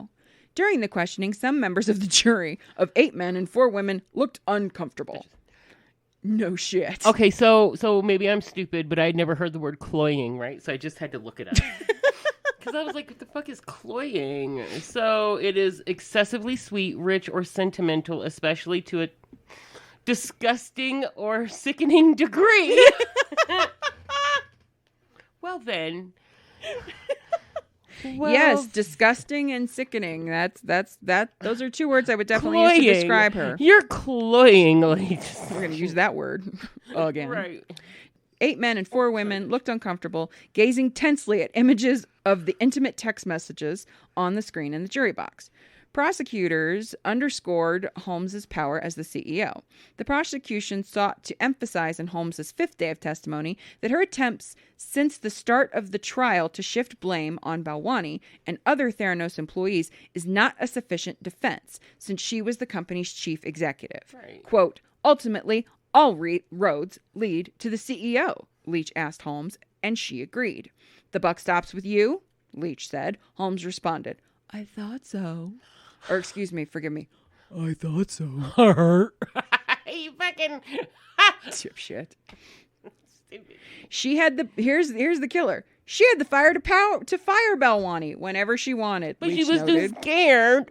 During the questioning, some members of the jury, of 8 men and 4 women, looked uncomfortable. No shit. Okay, so maybe I'm stupid, but I'd never heard the word cloying, right? So I just had to look it up. Because I was like, what the fuck is cloying? So it is excessively sweet, rich, or sentimental, especially to a disgusting or sickening degree. Well, then. Well, yes, disgusting and sickening. Those are two words I would definitely cloying. use to describe her. You're cloying, ladies. We're going to use that word again. Right. 8 men and 4 women looked uncomfortable, gazing tensely at images of the intimate text messages on the screen in the jury box. Prosecutors underscored Holmes's power as the CEO. The prosecution sought to emphasize in Holmes's 5th day of testimony that her attempts since the start of the trial to shift blame on Balwani and other Theranos employees is not a sufficient defense, since she was the company's chief executive. Right. Quote, ultimately, all roads lead to the CEO, Leach asked Holmes, and she agreed. The buck stops with you, Leach said. Holmes responded, I thought so. Or excuse me, forgive me. I thought so. You fucking Shit. She had the here's the killer. She had the fire to fire Balwani whenever she wanted. But Leach she was noted. too scared.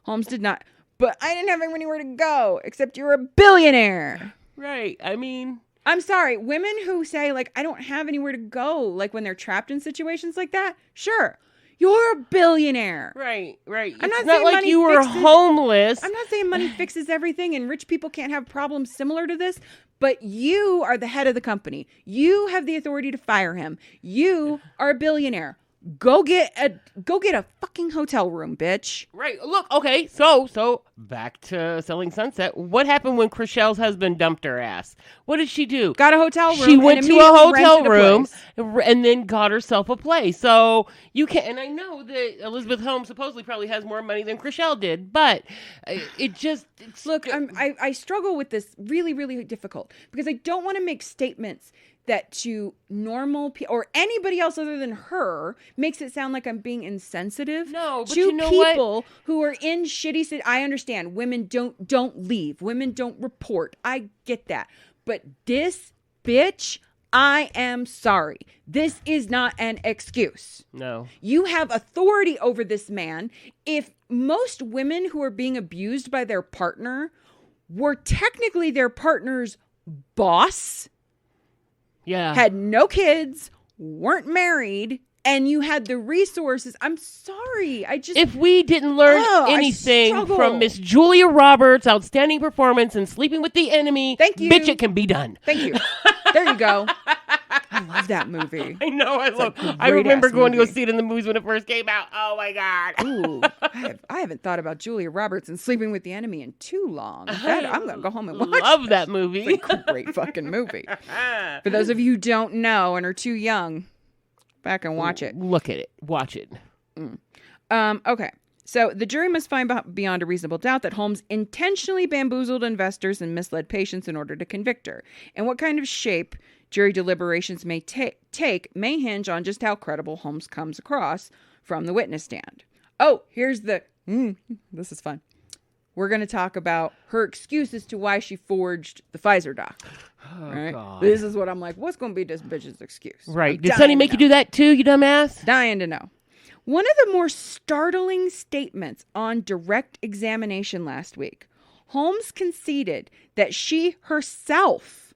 Holmes did not. But I didn't have anywhere to go except you were a billionaire. Right. I mean, I'm sorry. Women who say like I don't have anywhere to go, like when they're trapped in situations like that. Sure. You're a billionaire. right. I'm not It's saying like money you were fixes- homeless. I'm not saying money fixes everything and rich people can't have problems similar to this, but you are the head of the company. You have the authority to fire him. You are a billionaire. Go get a fucking hotel room, bitch. Right. Look, okay, so back to Selling Sunset. What happened when Chriselle's husband dumped her ass? What did she do? Got a hotel room. She went and to a immediately hotel rented a room place. and then got herself a place. So you can, and I know that Elizabeth Holmes supposedly probably has more money than Chriselle did, but Look, I struggle with this really, really difficult because I don't want to make statements that to normal people or anybody else other than her makes it sound like I'm being insensitive. No, but to you know people who are in shitty. I understand women don't leave. Women don't report. I get that. But this bitch, I am sorry. This is not an excuse. No. You have authority over this man. If most women who are being abused by their partner were technically their partner's boss, Yeah. had no kids, weren't married, and you had the resources, I'm sorry. If we didn't learn I anything struggle. from Miss Julia Roberts' outstanding performance in Sleeping with the Enemy, Thank you. bitch, it can be done. Thank you. There you go. I love that movie. I know. a I remember great-ass going to go movie. see it in the movies when it first came out. Oh my god. Ooh, I haven't thought about Julia Roberts and Sleeping with the Enemy in too long. I'm going to go home and watch Love that movie. It's a great fucking movie. For those of you who don't know and are too young, back and watch it. Look at it. Watch it. Okay. So the jury must find beyond a reasonable doubt that Holmes intentionally bamboozled investors and misled patients in order to convict her. And what kind of shape jury deliberations may take may hinge on just how credible Holmes comes across from the witness stand. Oh, here's the... this is fun. We're going to talk about her excuse as to why she forged the Pfizer doc. Oh, right? God. This is what I'm like, what's going to be this bitch's excuse? Right. I'm Did dying Sunny to make you know. do that too, you dumbass? Dying to know. One of the more startling statements on direct examination last week, Holmes conceded that she herself,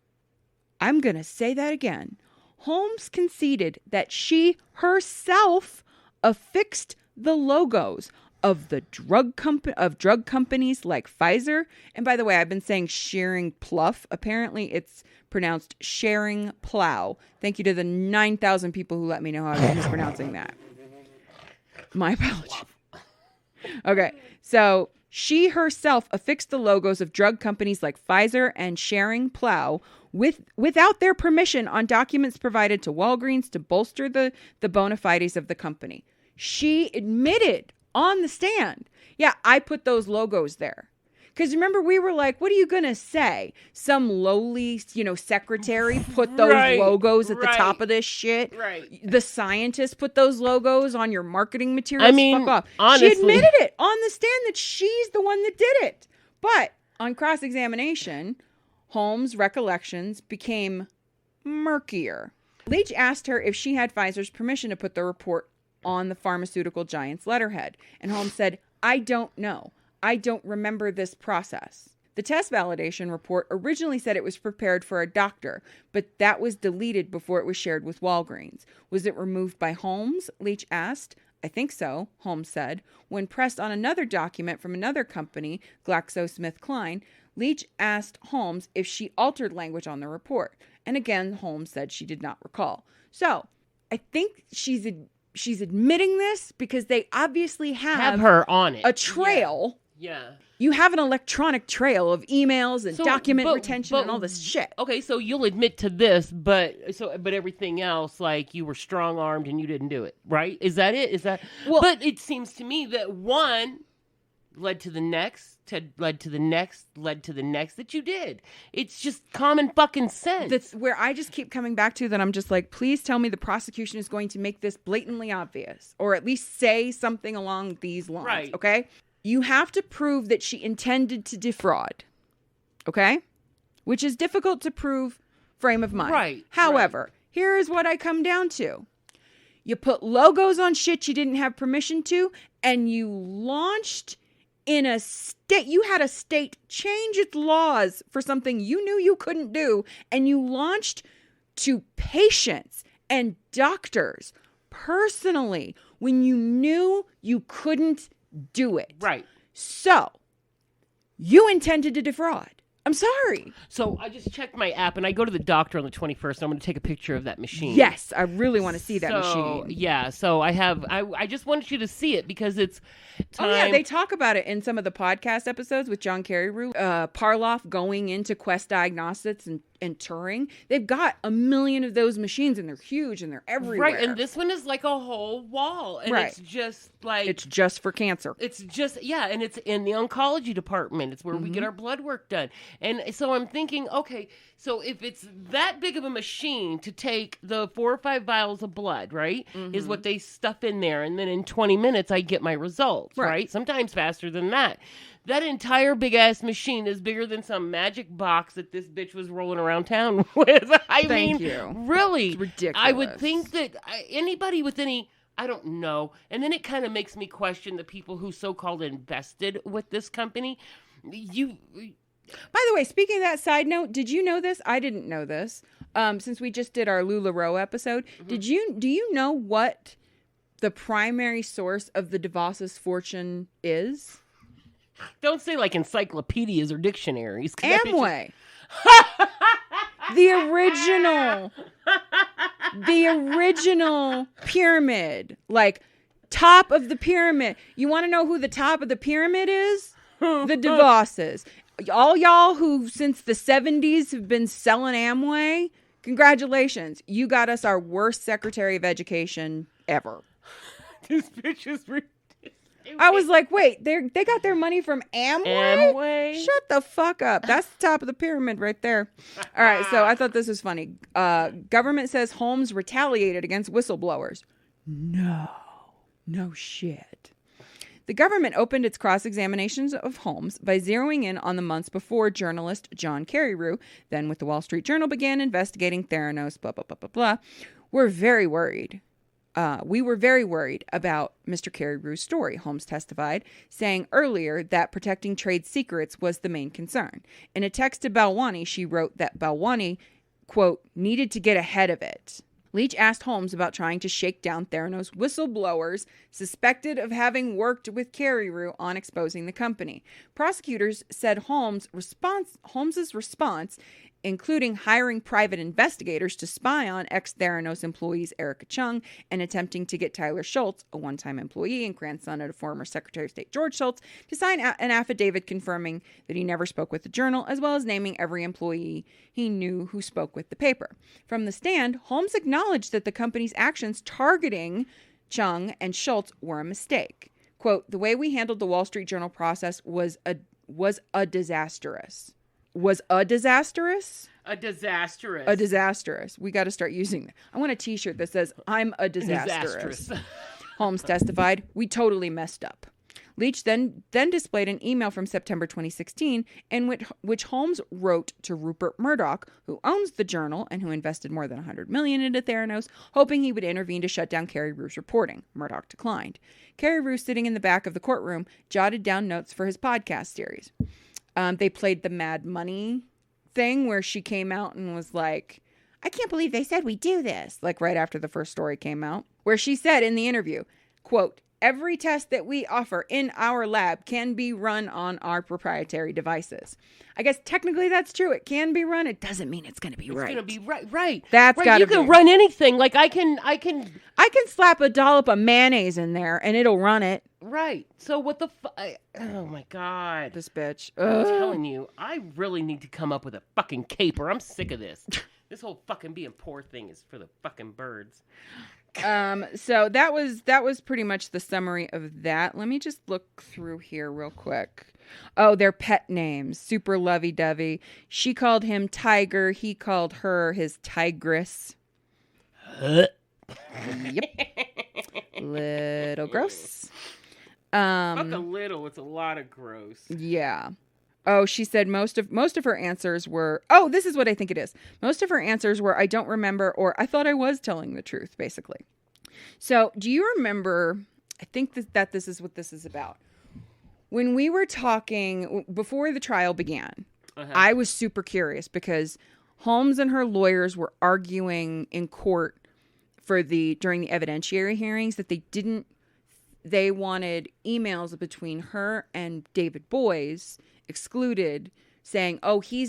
I'm going to say that again, Holmes conceded that she herself affixed the logos of the drug companies like Pfizer. And by the way, I've been saying Sharing Pluff. Apparently it's pronounced Sharing Plow. Thank you to the 9,000 people who let me know how I was mispronouncing that. My apologies. Okay, so she herself affixed the logos of drug companies like Pfizer and Sharing Plow without their permission on documents provided to Walgreens to bolster the bona fides of the company. She admitted on the stand, yeah, I put those logos there. Because remember, we were like, what are you going to say? Some lowly, secretary put those logos at the top of this shit? Right. The scientist put those logos on your marketing materials? I mean, fuck off. honestly. She admitted it on the stand that she's the one that did it. But on cross-examination, Holmes' recollections became murkier. Leach asked her if she had Pfizer's permission to put the report on the pharmaceutical giant's letterhead. And Holmes said, I don't know. I don't remember this process. The test validation report originally said it was prepared for a doctor, but that was deleted before it was shared with Walgreens. Was it removed by Holmes? Leach asked. I think so, Holmes said. When pressed on another document from another company, GlaxoSmithKline, Leach asked Holmes if she altered language on the report. And again, Holmes said she did not recall. So, I think she's admitting this because they obviously have her on it. A trail. Yeah. You have an electronic trail of emails and document retention and all this shit. Okay, so you'll admit to this, but everything else, like you were strong-armed and you didn't do it, right? Is that it? But it seems to me that one led to the next, led to the next, that you did. It's just common fucking sense. That's where I just keep coming back to that. I'm just like, please tell me the prosecution is going to make this blatantly obvious, or at least say something along these lines, right. Okay? You have to prove that she intended to defraud, okay? Which is difficult to prove frame of mind. Right. However, here is what I come down to. You put logos on shit you didn't have permission to, and you launched in a state. You had a state change its laws for something you knew you couldn't do, and you launched to patients and doctors personally when you knew you couldn't do it. Right. So, you intended to defraud. I'm sorry. So, I just checked my app, and I go to the doctor on the 21st. I'm going to take a picture of that machine. Yes, I really want to see that machine. Yeah, so I just wanted you to see it because it's time. Oh, yeah, they talk about it in some of the podcast episodes with John Carreyrou. Parloff going into Quest Diagnostics and touring. They've got 1 million of those machines, and they're huge, and they're everywhere. Right, and this one is like a whole wall, and it's just like... It's just for cancer. It's just, yeah, and it's in the oncology department. It's where we get our blood work done. And so I'm thinking, okay, so if it's that big of a machine to take the 4 or 5 vials of blood, right, is what they stuff in there, and then in 20 minutes I get my results, right? Sometimes faster than that. That entire big-ass machine is bigger than some magic box that this bitch was rolling around town with. Thank you. Really. It's ridiculous. I would think that anybody with any... I don't know. And then it kind of makes me question the people who so-called invested with this company. By the way, speaking of that, side note, did you know this? I didn't know this. Since we just did our LuLaRoe episode, do you know what the primary source of the DeVos's fortune is? Don't say like encyclopedias or dictionaries. Amway. The original pyramid. Like, top of the pyramid. You want to know who the top of the pyramid is? The DeVos's. All y'all who since the 70s have been selling Amway, congratulations. You got us our worst Secretary of Education ever. This bitch is ridiculous. I was like, wait, they got their money from Amway? Shut the fuck up. That's the top of the pyramid right there. All right, so I thought this was funny. Government says Holmes retaliated against whistleblowers. No shit. The government opened its cross-examinations of Holmes by zeroing in on the months before journalist John Carreyrou, then with the Wall Street Journal, began investigating Theranos, blah, blah, blah, blah, blah. We're very worried. We were very worried about Mr. Carreyrou's story, Holmes testified, saying earlier that protecting trade secrets was the main concern. In a text to Balwani, she wrote that Balwani, quote, needed to get ahead of it. Leach asked Holmes about trying to shake down Theranos whistleblowers suspected of having worked with Carreyrou on exposing the company. Prosecutors said Holmes' response, including hiring private investigators to spy on ex-Theranos employees Erica Chung and attempting to get Tyler Schultz, a one-time employee and grandson of former Secretary of State George Schultz, to sign an affidavit confirming that he never spoke with the Journal, as well as naming every employee he knew who spoke with the paper. From the stand, Holmes acknowledged that the company's actions targeting Chung and Schultz were a mistake. Quote, the way we handled the Wall Street Journal process was disastrous. Was a disastrous? A disastrous. A disastrous. We got to start using that. I want a t-shirt that says, I'm a disastrous. Holmes testified, we totally messed up. Leach then displayed an email from September 2016 in which Holmes wrote to Rupert Murdoch, who owns the Journal and who invested more than $100 million into Theranos, hoping he would intervene to shut down Carrie Rue's reporting. Murdoch declined. Carrie Rue, sitting in the back of the courtroom, jotted down notes for his podcast series. They played the Mad Money thing where she came out and was like, I can't believe they said we do this, like right after the first story came out, where she said in the interview, quote, every test that we offer in our lab can be run on our proprietary devices. I guess technically that's true. It can be run. It doesn't mean it's going to be right. It's going to be right. That's got to be. You can run anything. Like I can slap a dollop of mayonnaise in there and it'll run it. Right. So what the oh my God. This bitch. I'm telling you, I really need to come up with a fucking caper. I'm sick of this. This whole fucking being poor thing is for the fucking birds. So that was pretty much the summary of that. Let me just look through here real quick. Oh, their pet names. Super lovey-dovey. She called him Tiger. He called her his Tigress. Yep. Little gross. Fuck a little. It's a lot of gross. Yeah. Oh, she said most of her answers were, oh, this is what I think it is. Most of her answers were, I don't remember, or I thought I was telling the truth, basically. So do you remember, I think that this is what this is about. When we were talking, before the trial began, I was super curious because Holmes and her lawyers were arguing in court during the evidentiary hearings that they wanted emails between her and David Boies excluded, saying, oh, he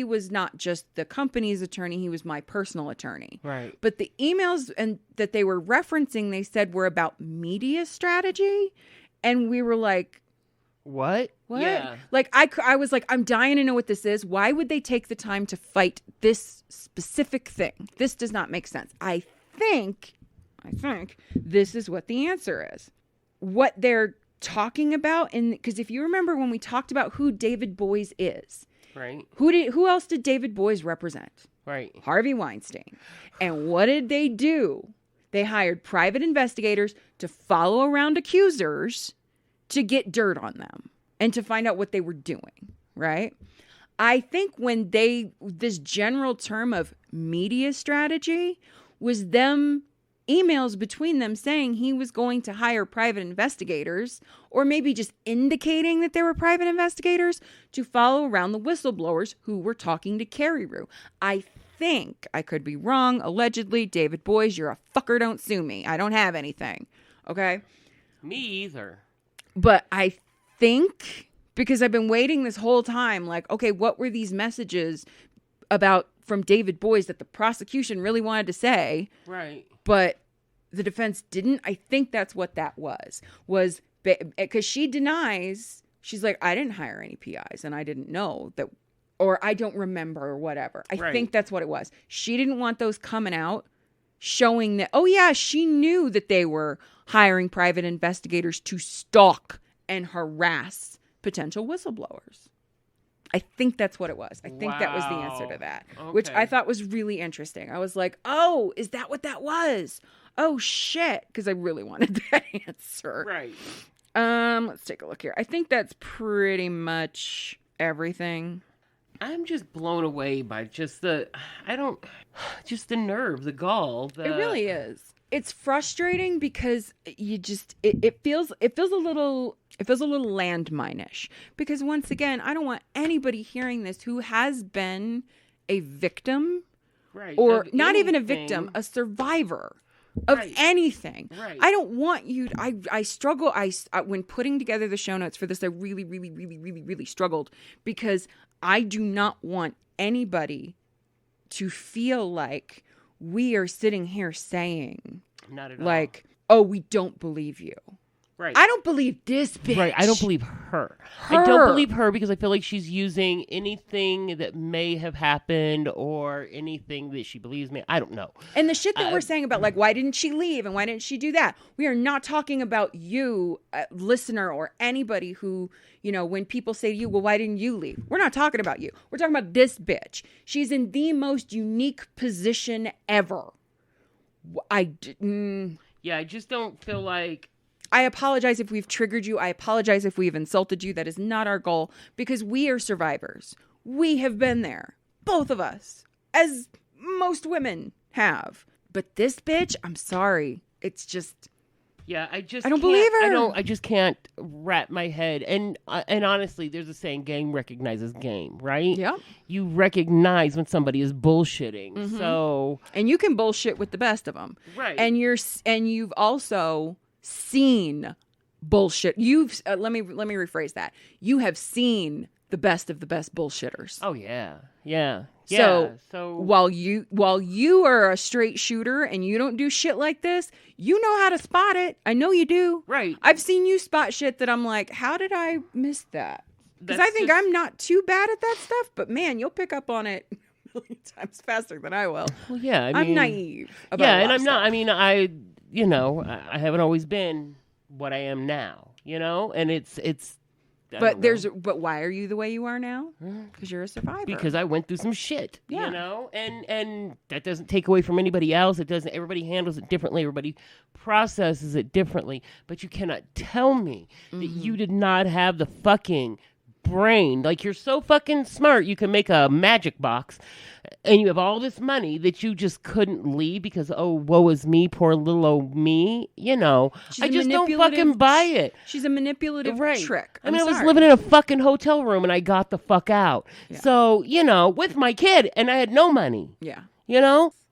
was not just the company's attorney, he was my personal attorney. Right. But the emails that they were referencing, they said were about media strategy. And we were like, what? Yeah. Like, I was like, I'm dying to know what this is. Why would they take the time to fight this specific thing? This does not make sense. I think this is what the answer is. What they're talking about, because if you remember when we talked about who David Boies is, right? Who else did David Boies represent? Right. Harvey Weinstein. And what did they do? They hired private investigators to follow around accusers to get dirt on them and to find out what they were doing, right? I think when this general term of media strategy was them emails between them saying he was going to hire private investigators, or maybe just indicating that there were private investigators to follow around the whistleblowers who were talking to Carrie Rue. I think, I could be wrong, allegedly, David Boies, you're a fucker, don't sue me. I don't have anything. Okay? Me either. But I think, because I've been waiting this whole time, like, okay, what were these messages about from David Boies that the prosecution really wanted to say? Right. But the defense didn't. I think that's what that was because she denies. She's like, I didn't hire any PIs and I didn't know that, or I don't remember or whatever. I think that's what it was. She didn't want those coming out showing that, oh yeah, she knew that they were hiring private investigators to stalk and harass potential whistleblowers. I think that's what it was. I think that was the answer to that, which I thought was really interesting. I was like, oh, is that what that was? Oh, shit. Because I really wanted that answer. Right. Let's take a look here. I think that's pretty much everything. I'm just blown away by just the nerve, the gall. It really is. It's frustrating because you just it feels a little landmine-ish, because once again, I don't want anybody hearing this who has been a victim, right, or not even a victim, a survivor of anything. Right. I don't want you to, I struggle. When putting together the show notes for this, I really, really, really, really, really struggled, because I do not want anybody to feel like we are sitting here saying, not at all, like, oh, we don't believe you. Right. I don't believe this bitch. Right. I don't believe her. I don't believe her because I feel like she's using anything that may have happened or anything that she believes me. I don't know. And the shit that we're saying about, like, why didn't she leave and why didn't she do that? We are not talking about you, listener, or anybody who, you know, when people say to you, well, why didn't you leave? We're not talking about you. We're talking about this bitch. She's in the most unique position ever. Yeah, I just don't feel like... I apologize if we've triggered you. I apologize if we've insulted you. That is not our goal, because we are survivors. We have been there. Both of us. As most women have. But this bitch, I'm sorry. It's just... Yeah, I don't can't believe her. I just can't wrap my head. And honestly, there's a saying, game recognizes game, right? Yeah. You recognize when somebody is bullshitting. Mm-hmm. So, and you can bullshit with the best of them. Right. And you've also seen bullshit. Let me rephrase that. You have seen the best of the best bullshitters. Oh yeah. Yeah. So while you are a straight shooter and you don't do shit like this, you know how to spot it. I know you do. Right. I've seen you spot shit that I'm like, how did I miss that? Because I think I'm not too bad at that stuff, but man, you'll pick up on it a million times faster than I will. Well, yeah. I'm naive about and I'm not. I mean, I haven't always been what I am now, and it's. But why are you the way you are now? Because you're a survivor. Because I went through some shit, and that doesn't take away from anybody else. It doesn't. Everybody handles it differently. Everybody processes it differently. But you cannot tell me that you did not have the fucking brain. Like, you're so fucking smart, you can make a magic box, and you have all this money that you just couldn't leave because, oh, woe is me, poor little old me. I just don't fucking buy it. She's a manipulative trick. I was living in a fucking hotel room and I got the fuck out. Yeah. So, with my kid, and I had no money. Yeah.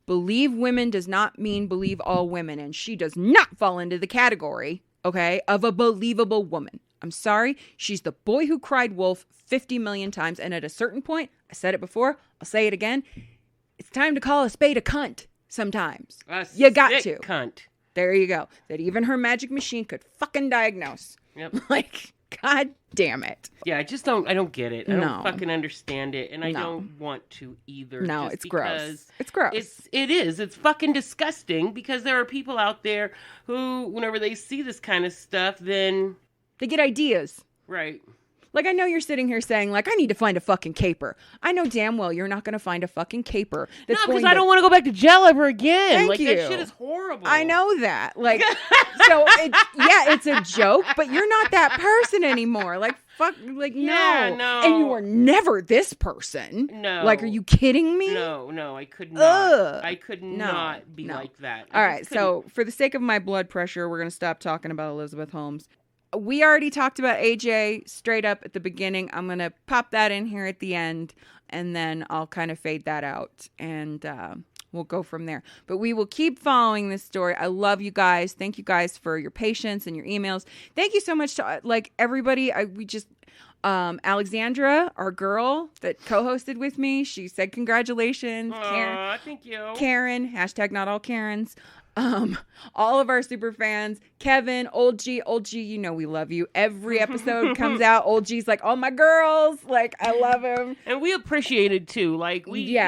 Believe women does not mean believe all women, and she does not fall into the category, okay, of a believable woman. I'm sorry. She's the boy who cried wolf 50 million times. And at a certain point, I said it before, I'll say it again. It's time to call a spade a cunt sometimes. You got to. Cunt. There you go. That even her magic machine could fucking diagnose. Yep. Like, God damn it. Yeah, I don't get it. I don't fucking understand it. And I don't want to either. No, it's gross. It's gross. It is. It's fucking disgusting, because there are people out there who, whenever they see this kind of stuff, then... they get ideas. Right. Like, I know you're sitting here saying, like, I need to find a fucking caper. I know damn well you're not going to find a fucking caper. No, because I don't want to go back to jail ever again. Thank you. That shit is horrible. I know that. Like, so, it's a joke, but you're not that person anymore. Like, fuck, like, yeah, no. And you were never this person. No. Like, are you kidding me? No, I could not. I could not be like that. All right, so for the sake of my blood pressure, we're going to stop talking about Elizabeth Holmes. We already talked about AJ straight up at the beginning. I'm going to pop that in here at the end, and then I'll kind of fade that out, and we'll go from there. But we will keep following this story. I love you guys. Thank you guys for your patience and your emails. Thank you so much to everybody. Alexandra, our girl that co-hosted with me, she said congratulations. Karen, thank you. Karen, hashtag not all Karens. All of our super fans, Kevin, Old G, we love you. Every episode comes out, Old G's like, oh, my girls, like, I love him. And we appreciate it too. Like, we,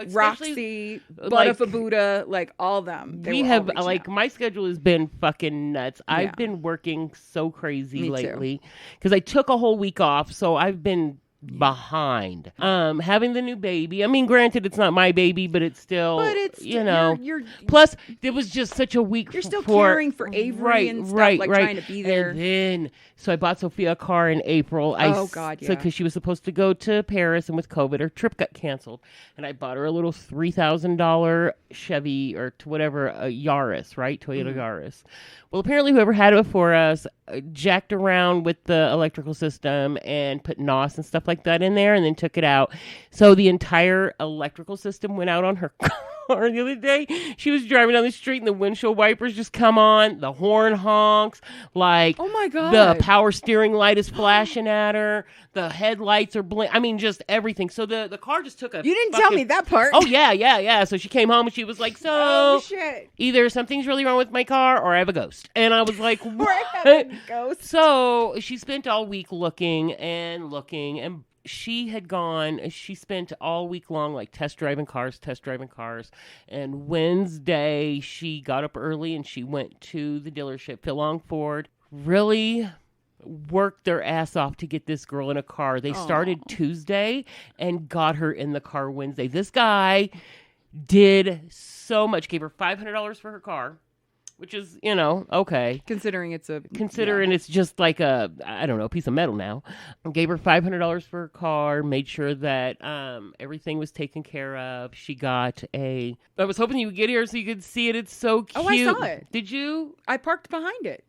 Roxy, Butterfa Buddha, like, all them. We have, my schedule has been fucking nuts. I've been working so crazy lately because I took a whole week off, so I've been behind. Having the new baby. I mean, granted, it's not my baby, but it's still, you're plus, it was just such a week. You're still caring for Avery and stuff, trying to be there. And then, so I bought Sophia a car in April. Because she was supposed to go to Paris, and with COVID, her trip got canceled. And I bought her a little $3,000 Chevy or whatever, a Yaris, right? Toyota Yaris. Well, apparently whoever had it before us jacked around with the electrical system and put NOS and stuff like that in there, and then took it out. So the entire electrical system went out on her car the other day. She was driving down the street and the windshield wipers just come on. The horn honks. Like, oh my God. The power steering light is flashing at her. The headlights are blinking. I mean, just everything. So the car just took a... You didn't tell me that part. Oh, yeah. So she came home and she was like, oh, shit. Either something's really wrong with my car or I have a ghost. And I was like, what? Or I have a ghost. So she spent all week looking, and she spent all week long, like, test driving cars. And Wednesday, she got up early and she went to the dealership, Philong Ford, really worked their ass off to get this girl in a car. They started Tuesday and got her in the car Wednesday. This guy did so much, gave her $500 for her car. which is, okay. Considering it's It's just like a, I don't know, piece of metal now. Gave her $500 for her car, made sure that everything was taken care of. She got I was hoping you would get here so you could see it. It's so cute. Oh, I saw it. Did you? I parked behind it.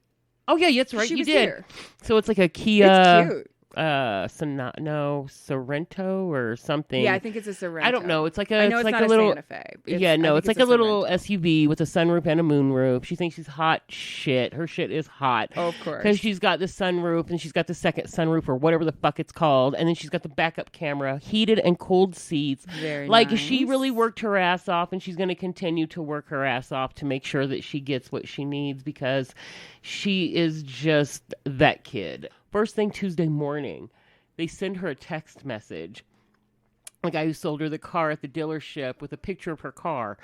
Oh, yeah, that's right. She You was did. here. So it's like a Kia. It's cute. Sorrento or something. Yeah, I think it's a Sorrento. I don't know. It's like I know it's like not a little Santa Fe. it's like a little SUV with a sunroof and a moonroof. She thinks she's hot shit. Her shit is hot. Oh, of course. Because she's got the sunroof and she's got the second sunroof or whatever the fuck it's called, and then she's got the backup camera, heated and cold seats. Very like nice. She really worked her ass off, and she's going to continue to work her ass off to make sure that she gets what she needs because she is just that kid. First thing Tuesday morning, they send her a text message. The guy who sold her the car at the dealership with a picture of her car.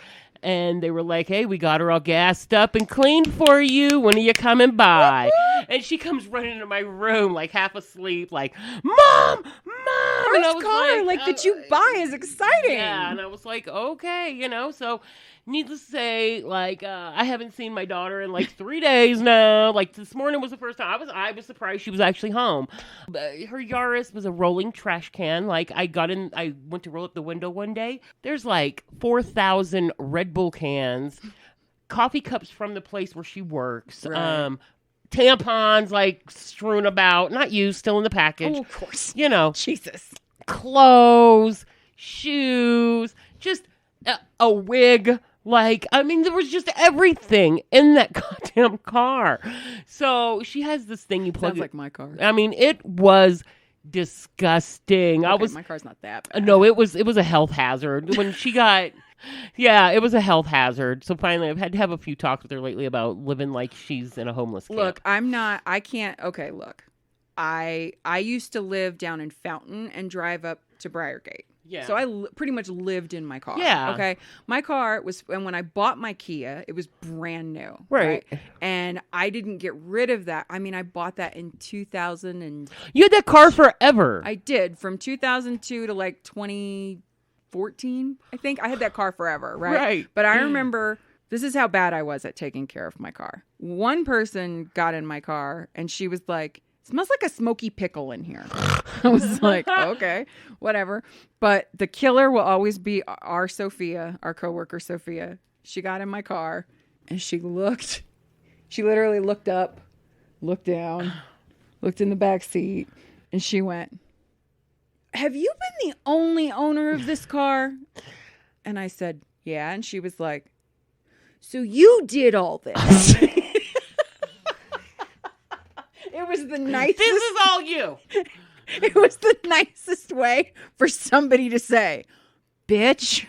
And they were like, hey, we got her all gassed up and cleaned for you. When are you coming by? And she comes running into my room like half asleep, like, Mom! First car that you buy is exciting. Yeah, and I was like, okay, so needless to say, I haven't seen my daughter in 3 days now. This morning was the first time. I was surprised she was actually home. Her Yaris was a rolling trash can. I went to roll up the window one day. There's 4,000 Red Bull cans, coffee cups from the place where she works, right. Tampons strewn about, not used, still in the package. Oh, of course. Jesus. Clothes, shoes, just a wig. There was just everything in that goddamn car. So she has this thing you plug. Sounds like my car. It was disgusting. Okay, my car's not that bad. No, it was a health hazard when she got. Yeah, it was a health hazard. So finally, I've had to have a few talks with her lately about living like she's in a homeless camp. Look, I can't. Okay, look. I used to live down in Fountain and drive up to Briargate. Yeah. So I pretty much lived in my car. Yeah. Okay. My car was, and when I bought my Kia, it was brand new. Right. And I didn't get rid of that. I bought that in 2000 and... You had that car forever. I did. From 2002 to 2014, I think. I had that car forever, right? Right. But I remember, this is how bad I was at taking care of my car. One person got in my car and she was like, smells like a smoky pickle in here. I was like, okay, whatever. But the killer will always be our Sophia, our coworker Sophia. She got in my car and she literally looked up, looked down, looked in the back seat, and she went, have you been the only owner of this car? And I said, yeah. And she was like, so you did all this. It was the nicest. This is all you. It was the nicest way for somebody to say, bitch,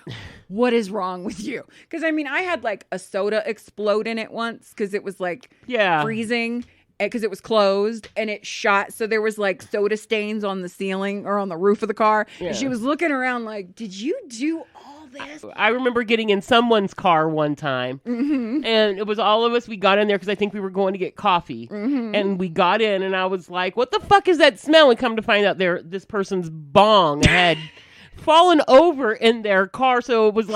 what is wrong with you? Because I had a soda explode in it once because it was freezing because it was closed and it shot. So there was soda stains on the ceiling or on the roof of the car. Yeah. And she was looking around like, did you do all this? I remember getting in someone's car one time and it was all of us. We got in there because I think we were going to get coffee and we got in and I was like, what the fuck is that smell? And come to find out this person's bong had fallen over in their car. So it was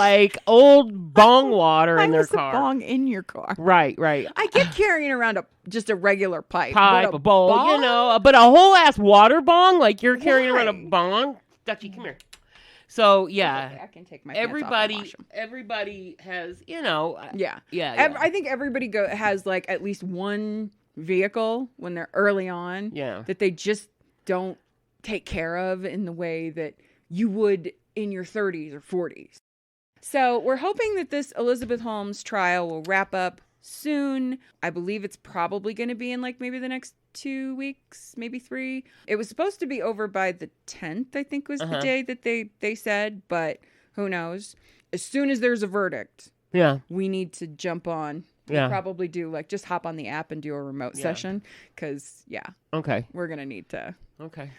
old bong water in their car. Bong in your car. Right. I get carrying around just a regular pipe. A bowl, bong? But a whole ass water bong? You're carrying around a bong? Dutchie, come here. So yeah, okay, I can take my pants off and wash 'em. Everybody has, Yeah. I think everybody has at least one vehicle when they're early on. Yeah. That they just don't take care of in the way that you would in your 30s or 40s. So we're hoping that this Elizabeth Holmes trial will wrap up soon. I believe it's probably going to be in maybe the next 2 weeks, maybe 3. It was supposed to be over by the 10th, I think was the day that they said, but who knows? As soon as there's a verdict, we need to jump on. We'll probably do just hop on the app and do a remote session because okay, we're going to need to. Okay.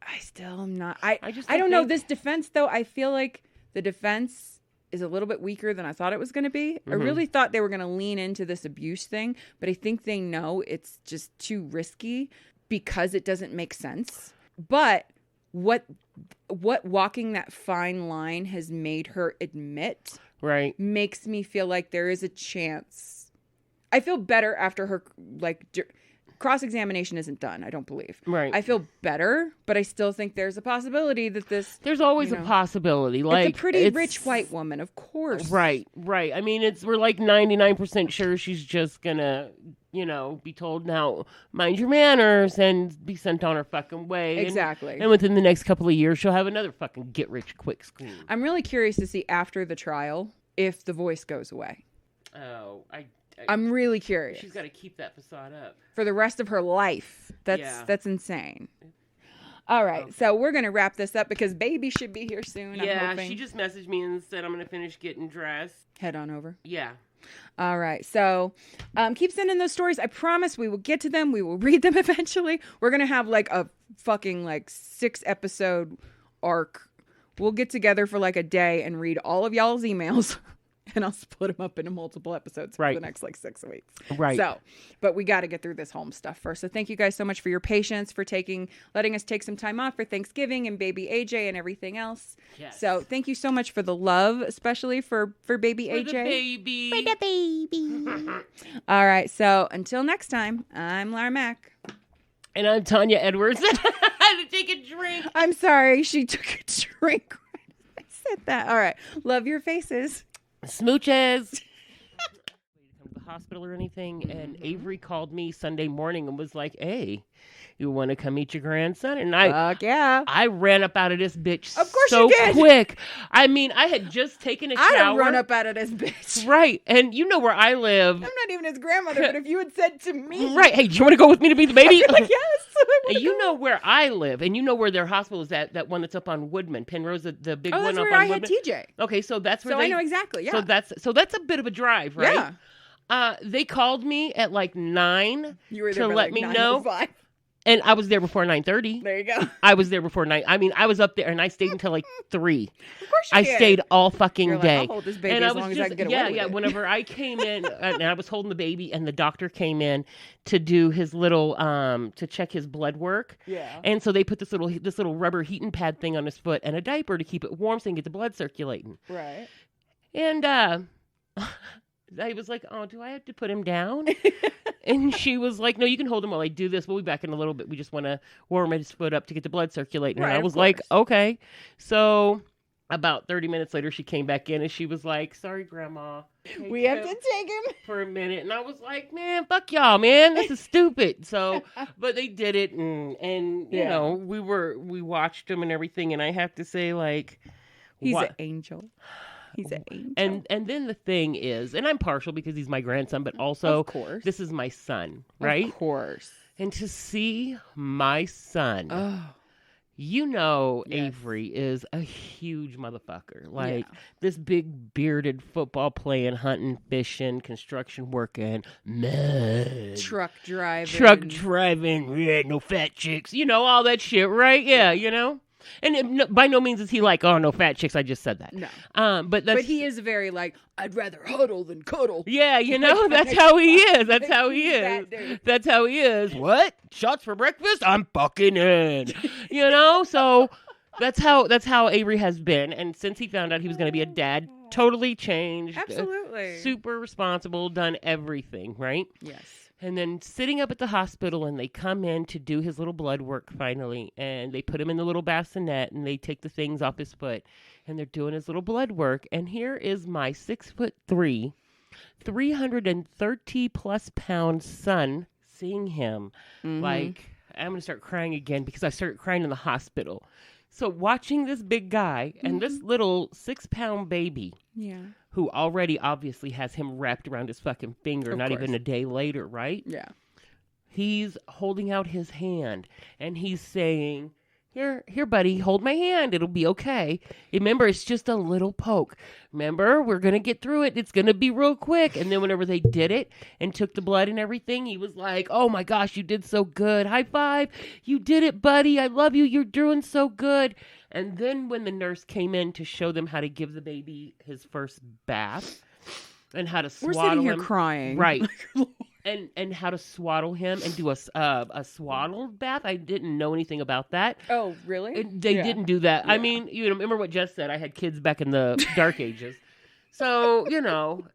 I still am not. I don't know this defense though. I feel like the defense is a little bit weaker than I thought it was going to be. I really thought they were going to lean into this abuse thing, but I think they know it's just too risky because it doesn't make sense. But what walking that fine line has made her admit right makes me feel like there is a chance I feel better after her, like, cross-examination isn't done, I don't believe. Right. I feel better, but I still think there's a possibility that this... There's always a possibility. Like, it's a pretty rich white woman, of course. Right. I mean, we're like 99% sure she's just gonna, be told, now, mind your manners, and be sent on her fucking way. Exactly. And within the next couple of years, she'll have another fucking get-rich-quick scheme. I'm really curious to see after the trial if the voice goes away. Oh, I'm really curious. She's got to keep that facade up for the rest of her life. That's insane. All right, so we're gonna wrap this up because baby should be here soon. Yeah, I'm hoping. She just messaged me and said I'm gonna finish getting dressed. Head on over. Yeah. All right, so keep sending those stories. I promise we will get to them. We will read them eventually. We're gonna have like a fucking 6-episode arc. We'll get together for like a day and read all of y'all's emails. And I'll split them up into multiple episodes for the next 6 weeks. Right. So, but we got to get through this home stuff first. So thank you guys so much for your patience, for letting us take some time off for Thanksgiving and baby AJ and everything else. Yes. So thank you so much for the love, especially for baby AJ. For the baby. All right. So until next time, I'm Lara Mack. And I'm Tanya Edwards. I had to take a drink. I'm sorry. She took a drink. I said that. All right. Love your faces. Smooches. Come to the hospital or anything, and Avery called me Sunday morning and was like, "Hey, you want to come meet your grandson?" And I ran up out of this bitch of course so you did. quick. I mean, I had just taken a shower. I'd run up out of this bitch. Right, and you know where I live. I'm not even his grandmother, but if you had said to me, right, hey, do you want to go with me to be the baby? I'd be like, yes. And you know where I live, and you know where their hospital is at, that one that's up on Woodman, Penrose, the big one up on Woodman. Oh, that's where I had TJ. Okay, so that's where I know exactly, yeah. So that's a bit of a drive, right? Yeah. They called me at like 9 you were there to by let like me know. 9:05. And I was there before 9:30. There you go. I was there before 9. I mean, I was up there and I stayed until like 3. Of course I did. stayed all fucking You're day. Like, I'll hold this baby and as long as I can get away with it. Whenever I came in, and I was holding the baby, and the doctor came in to do his little to check his blood work. Yeah. And so they put this little rubber heating pad thing on his foot and a diaper to keep it warm so he can get the blood circulating. Right. And I was like, "Oh, do I have to put him down?" And she was like, "No, you can hold him while I do this. We'll be back in a little bit. We just want to warm his foot up to get the blood circulating." Right, and I was like, "Okay." So about 30 minutes later, she came back in and she was like, "Sorry, Grandma. We have to take him for a minute." And I was like, "Man, fuck y'all, man. This is stupid." So, but they did it, and you know, we watched him and everything. And I have to say, like, he's an angel. He's an angel. And then the thing is, and I'm partial because he's my grandson, but also, of course, this is my son, right? Of course. And to see my son, yes. Avery is a huge motherfucker. Like this big bearded football playing, hunting, fishing, construction working, man. Truck driving, yeah, no fat chicks, all that shit, right? Yeah, And by no means is he like, "Oh, no fat chicks." I just said that. No. But he is very like, "I'd rather huddle than cuddle." Yeah, that's how he is. That's how he is. That's how he is. What? Shots for breakfast? I'm fucking in. So that's how Avery has been. And since he found out he was going to be a dad, totally changed. Absolutely. Super responsible, done everything, right? Yes. And then sitting up at the hospital, and they come in to do his little blood work finally, and they put him in the little bassinet, and they take the things off his foot, and they're doing his little blood work. And here is my 6'3", 330+ pound son seeing him. Like, I'm gonna start crying again because I started crying in the hospital. So watching this big guy and this little 6-pound baby, who already obviously has him wrapped around his fucking finger, not even a day later, right? Yeah. He's holding out his hand and he's saying, Here, buddy, hold my hand. It'll be okay. Remember, it's just a little poke. Remember, we're going to get through it. It's going to be real quick. And then whenever they did it and took the blood and everything, he was like, "Oh my gosh, you did so good. High five. You did it, buddy. I love you. You're doing so good." And then when the nurse came in to show them how to give the baby his first bath and how to swaddle him. We're sitting here crying. Right. And how to swaddle him and do a swaddled bath. I didn't know anything about that. Oh, really? They didn't do that. Yeah. I mean, remember what Jess said? I had kids back in the dark ages. So,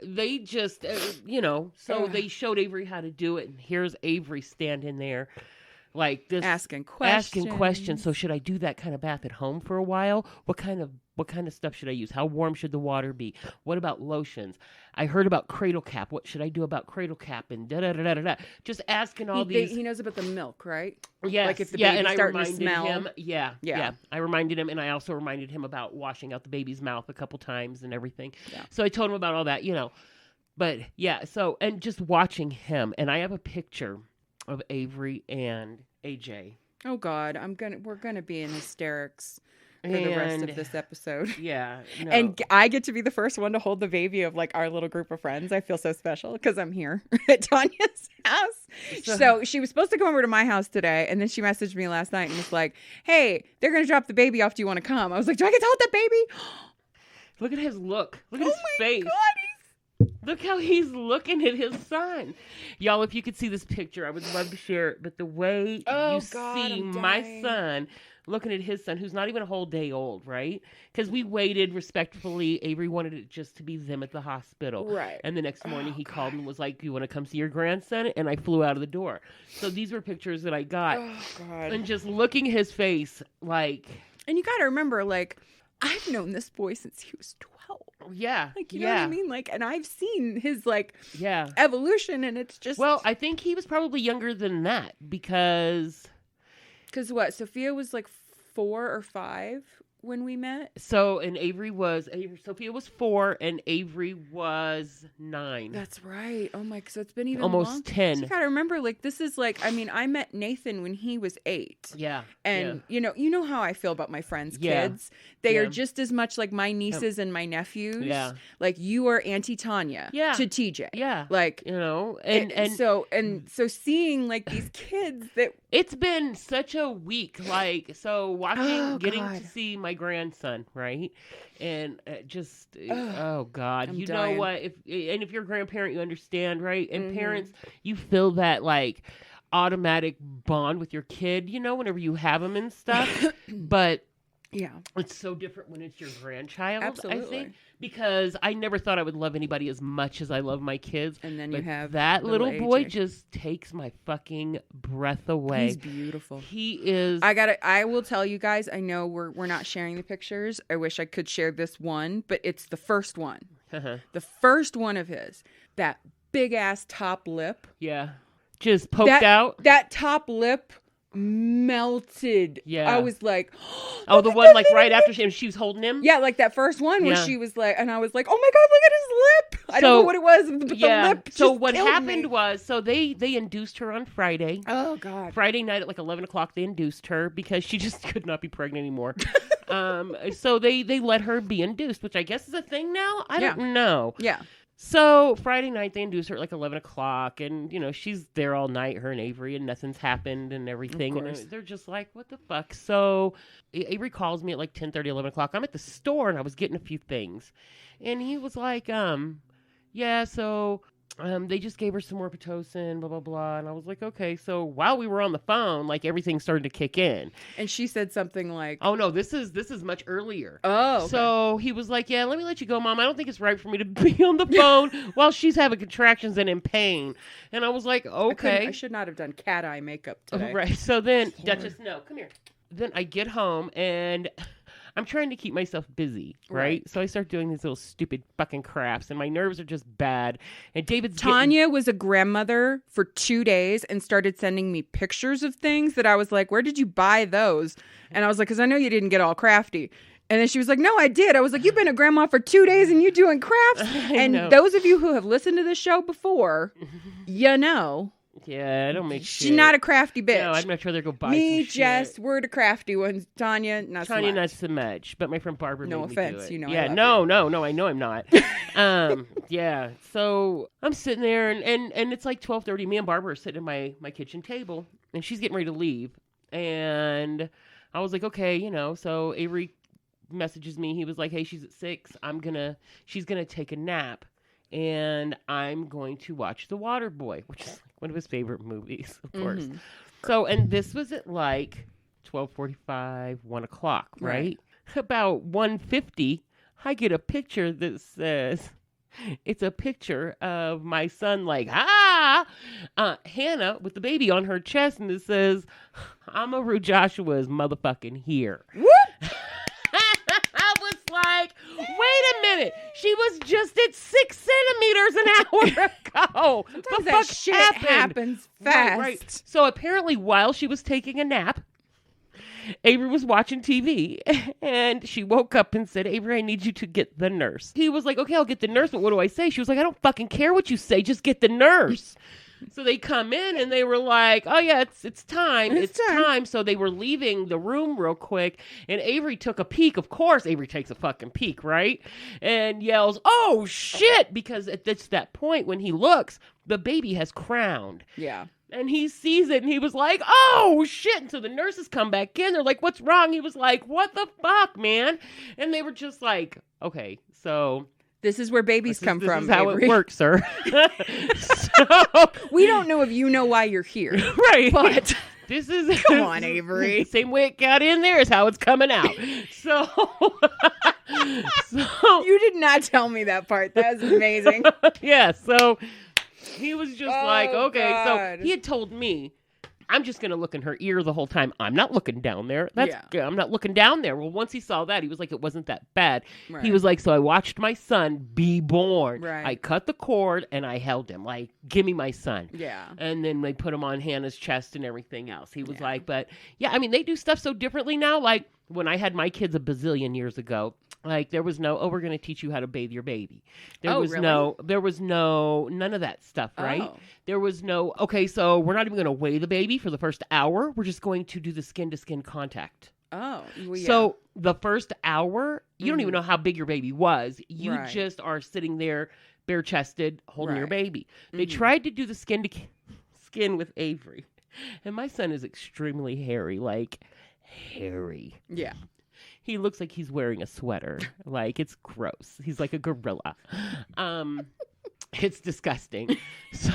they just, so they showed Avery how to do it. And here's Avery standing there like this. Asking questions. So should I do that kind of bath at home for a while? What kind of stuff should I use? How warm should the water be? What about lotions? I heard about cradle cap. What should I do about cradle cap? And da-da-da-da-da. Just asking all these. He knows about the milk, right? Yes. Like if the baby's and I starting to reminded smell. him. Yeah. I reminded him, and I also reminded him about washing out the baby's mouth a couple times and everything. Yeah. So I told him about all that, But yeah, so, and just watching him, and I have a picture of Avery and AJ. Oh God, we're gonna be in hysterics for the rest of this episode. Yeah. No. And I get to be the first one to hold the baby of like our little group of friends. I feel so special because I'm here at Tanya's house. So she was supposed to come over to my house today, and then she messaged me last night and was like, "Hey, they're gonna drop the baby off. Do you want to come?" I was like, "Do I get to hold that baby?" Look at his look. Look at his face. God, look how he's looking at his son. Y'all, if you could see this picture, I would love to share it. But the way see my son looking at his son, who's not even a whole day old, right? Because we waited respectfully. Avery wanted it just to be them at the hospital. Right. And the next morning he called and was like, "You want to come see your grandson?" And I flew out of the door. So these were pictures that I got. Oh, God. And just looking at his face, like... And you got to remember, like, I've known this boy since he was 12. Yeah. Like, you know what I mean? Like, and I've seen his, like, yeah, evolution, and it's just... Well, I think he was probably younger than that because... Because what? Sophia was, like, 4 or 5 when we met? So, and Sophia was 4, and Avery was 9. That's right. Oh, my... So it's been even almost long. 10. So you got to remember, like, this is, like... I mean, I met Nathan when he was 8. Yeah. And, you know how I feel about my friends' kids. They are just as much like my nieces and my nephews. Yeah. Like, you are Auntie Tanya to TJ. Yeah. Like... And so seeing, like, these kids that... It's been such a week. Like, so getting to see my grandson, right? And just, oh God, I'm you dying. know what? If you're a grandparent, you understand, right? And parents, you feel that like automatic bond with your kid, whenever you have them and stuff. But yeah, it's so different when it's your grandchild. Absolutely. I think, because I never thought I would love anybody as much as I love my kids. And then you have that little boy AJ. just takes my fucking breath away. He's beautiful. He is. I will tell you guys, I know we're not sharing the pictures. I wish I could share this one, but it's the first one. The first one of his. That big ass top lip. Yeah. Just poked out. That top lip melted. Yeah. I was like, oh, the one like right after she was holding him? Yeah, like that first one where she was like, and I was like, oh my God, look at his lip. I don't know what it was, but the lip just So what killed happened me. was, so they induced her on Friday. Oh God. Friday night at like 11 o'clock, they induced her because she just could not be pregnant anymore. So they let her be induced, which I guess is a thing now. I don't know. Yeah. So Friday night they induced her at like 11 o'clock, and she's there all night, her and Avery, and nothing's happened and everything. And they're just like, what the fuck? So Avery calls me at like 10:30, 11 o'clock. I'm at the store and I was getting a few things, and he was like, yeah, so they just gave her some more Pitocin, blah blah blah. And I was like, okay. So while we were on the phone, like everything started to kick in, and she said something like, oh no, this is much earlier. Oh, okay. So he was like, yeah, let me let you go, Mom. I don't think it's right for me to be on the phone while she's having contractions and in pain. And I was like, okay. I should not have done cat eye makeup today. Right. So then Duchess, no, come here. Then I get home and I'm trying to keep myself busy, right? So I start doing these little stupid fucking crafts, and my nerves are just bad. And Tanya was a grandmother for 2 days and started sending me pictures of things that I was like, where did you buy those? And I was like, because I know you didn't get all crafty. And then she was like, no, I did. I was like, you've been a grandma for 2 days and you doing crafts? And those of you who have listened to this show before, you know. Yeah, I don't make shit. She's not a crafty bitch. No, I'd much rather go buy Me, some Jess, shit. we're the crafty ones. Tanya, not so much. But my friend Barbara no made offense, me do it. you know. Yeah, I no, I know I'm not. Yeah. So I'm sitting there and it's like 12:30. Me and Barbara are sitting at my kitchen table, and she's getting ready to leave. And I was like, okay, so Avery messages me. He was like, hey, she's at 6. She's gonna take a nap. And I'm going to watch The Waterboy, which is like one of his favorite movies, of course. So, and this was at like 12:45, 1 o'clock, right? About 1:50, I get a picture that says, it's a picture of my son like, Hannah with the baby on her chest, and it says, Amaru Joshua is motherfucking here. Whoop! I was like, wait a minute. She was just at 6 centimeters an hour ago. Sometimes that shit happens fast. Right. So apparently while she was taking a nap, Avery was watching TV, and she woke up and said, Avery, I need you to get the nurse. He was like, okay, I'll get the nurse, but what do I say? She was like, I don't fucking care what you say. Just get the nurse. So they come in, and they were like, oh, yeah, it's time. It's time. So they were leaving the room real quick, and Avery took a peek. Of course, Avery takes a fucking peek, right? And yells, oh, shit, because at that point when he looks, the baby has crowned. Yeah. And he sees it, and he was like, oh, shit. And so the nurses come back in. They're like, what's wrong? He was like, what the fuck, man? And they were just like, okay, so... This is where babies come from, This is how Avery. it works, sir. We don't know if you know why you're here. Right. But... This is... Come on, Avery. Same way it got in there is how it's coming out. So... You did not tell me that part. That's amazing. Yeah, so... He was just like, okay. God. So he had told me, I'm just going to look in her ear the whole time. I'm not looking down there. I'm not looking down there. Well, once he saw that, he was like, it wasn't that bad. Right. He was like, so I watched my son be born. Right. I cut the cord and I held him. Like, give me my son. Yeah. And then they put him on Hannah's chest and everything else. He was like, but yeah, I mean, they do stuff so differently now. Like when I had my kids a bazillion years ago, like there was no, we're going to teach you how to bathe your baby. There was none of that stuff, right? Oh. There was no, okay, so we're not even going to weigh the baby for the first hour. We're just going to do the skin-to-skin contact. Oh, well, yeah. So the first hour, you don't even know how big your baby was. You Right. just are sitting there bare-chested holding your Right. baby. They tried to do the skin with Avery. And my son is extremely hairy, like hairy. Yeah. He looks like he's wearing a sweater. Like, it's gross. He's like a gorilla. It's disgusting. So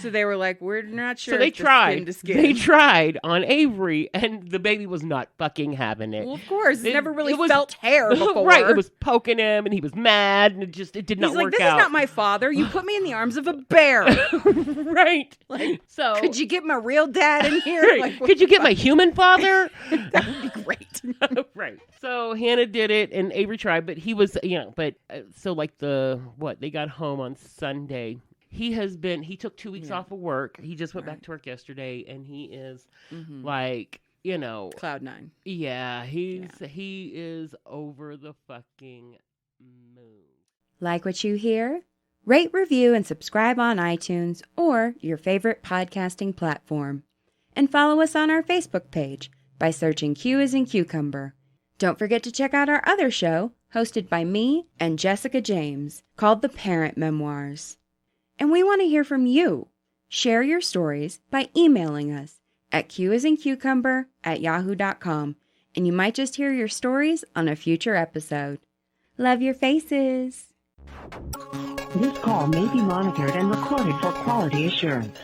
they were like, we're not sure. So they if the tried. skin to skin. They tried on Avery, and the baby was not fucking having it. Well, of course. It never really was, felt hair before. Right. It was poking him, and he was mad, and it did not He's like, work this out. is not my father. You put me in the arms of a bear. Right. Like, so could you get my real dad in here? Right. Like, could you get my human father? That would be great. Right. So Hannah did it, and Avery tried, but he was, so like they got home on Sunday. He took 2 weeks off of work. He just went back to work yesterday, and he is like, Cloud 9. Yeah, he is over the fucking moon. Like what you hear? Rate, review, and subscribe on iTunes or your favorite podcasting platform. And follow us on our Facebook page by searching Q as in Cucumber. Don't forget to check out our other show, hosted by me and Jessica James, called The Parent Memoirs. And we want to hear from you. Share your stories by emailing us at qasincucumber@yahoo.com, and you might just hear your stories on a future episode. Love your faces. This call may be monitored and recorded for quality assurance.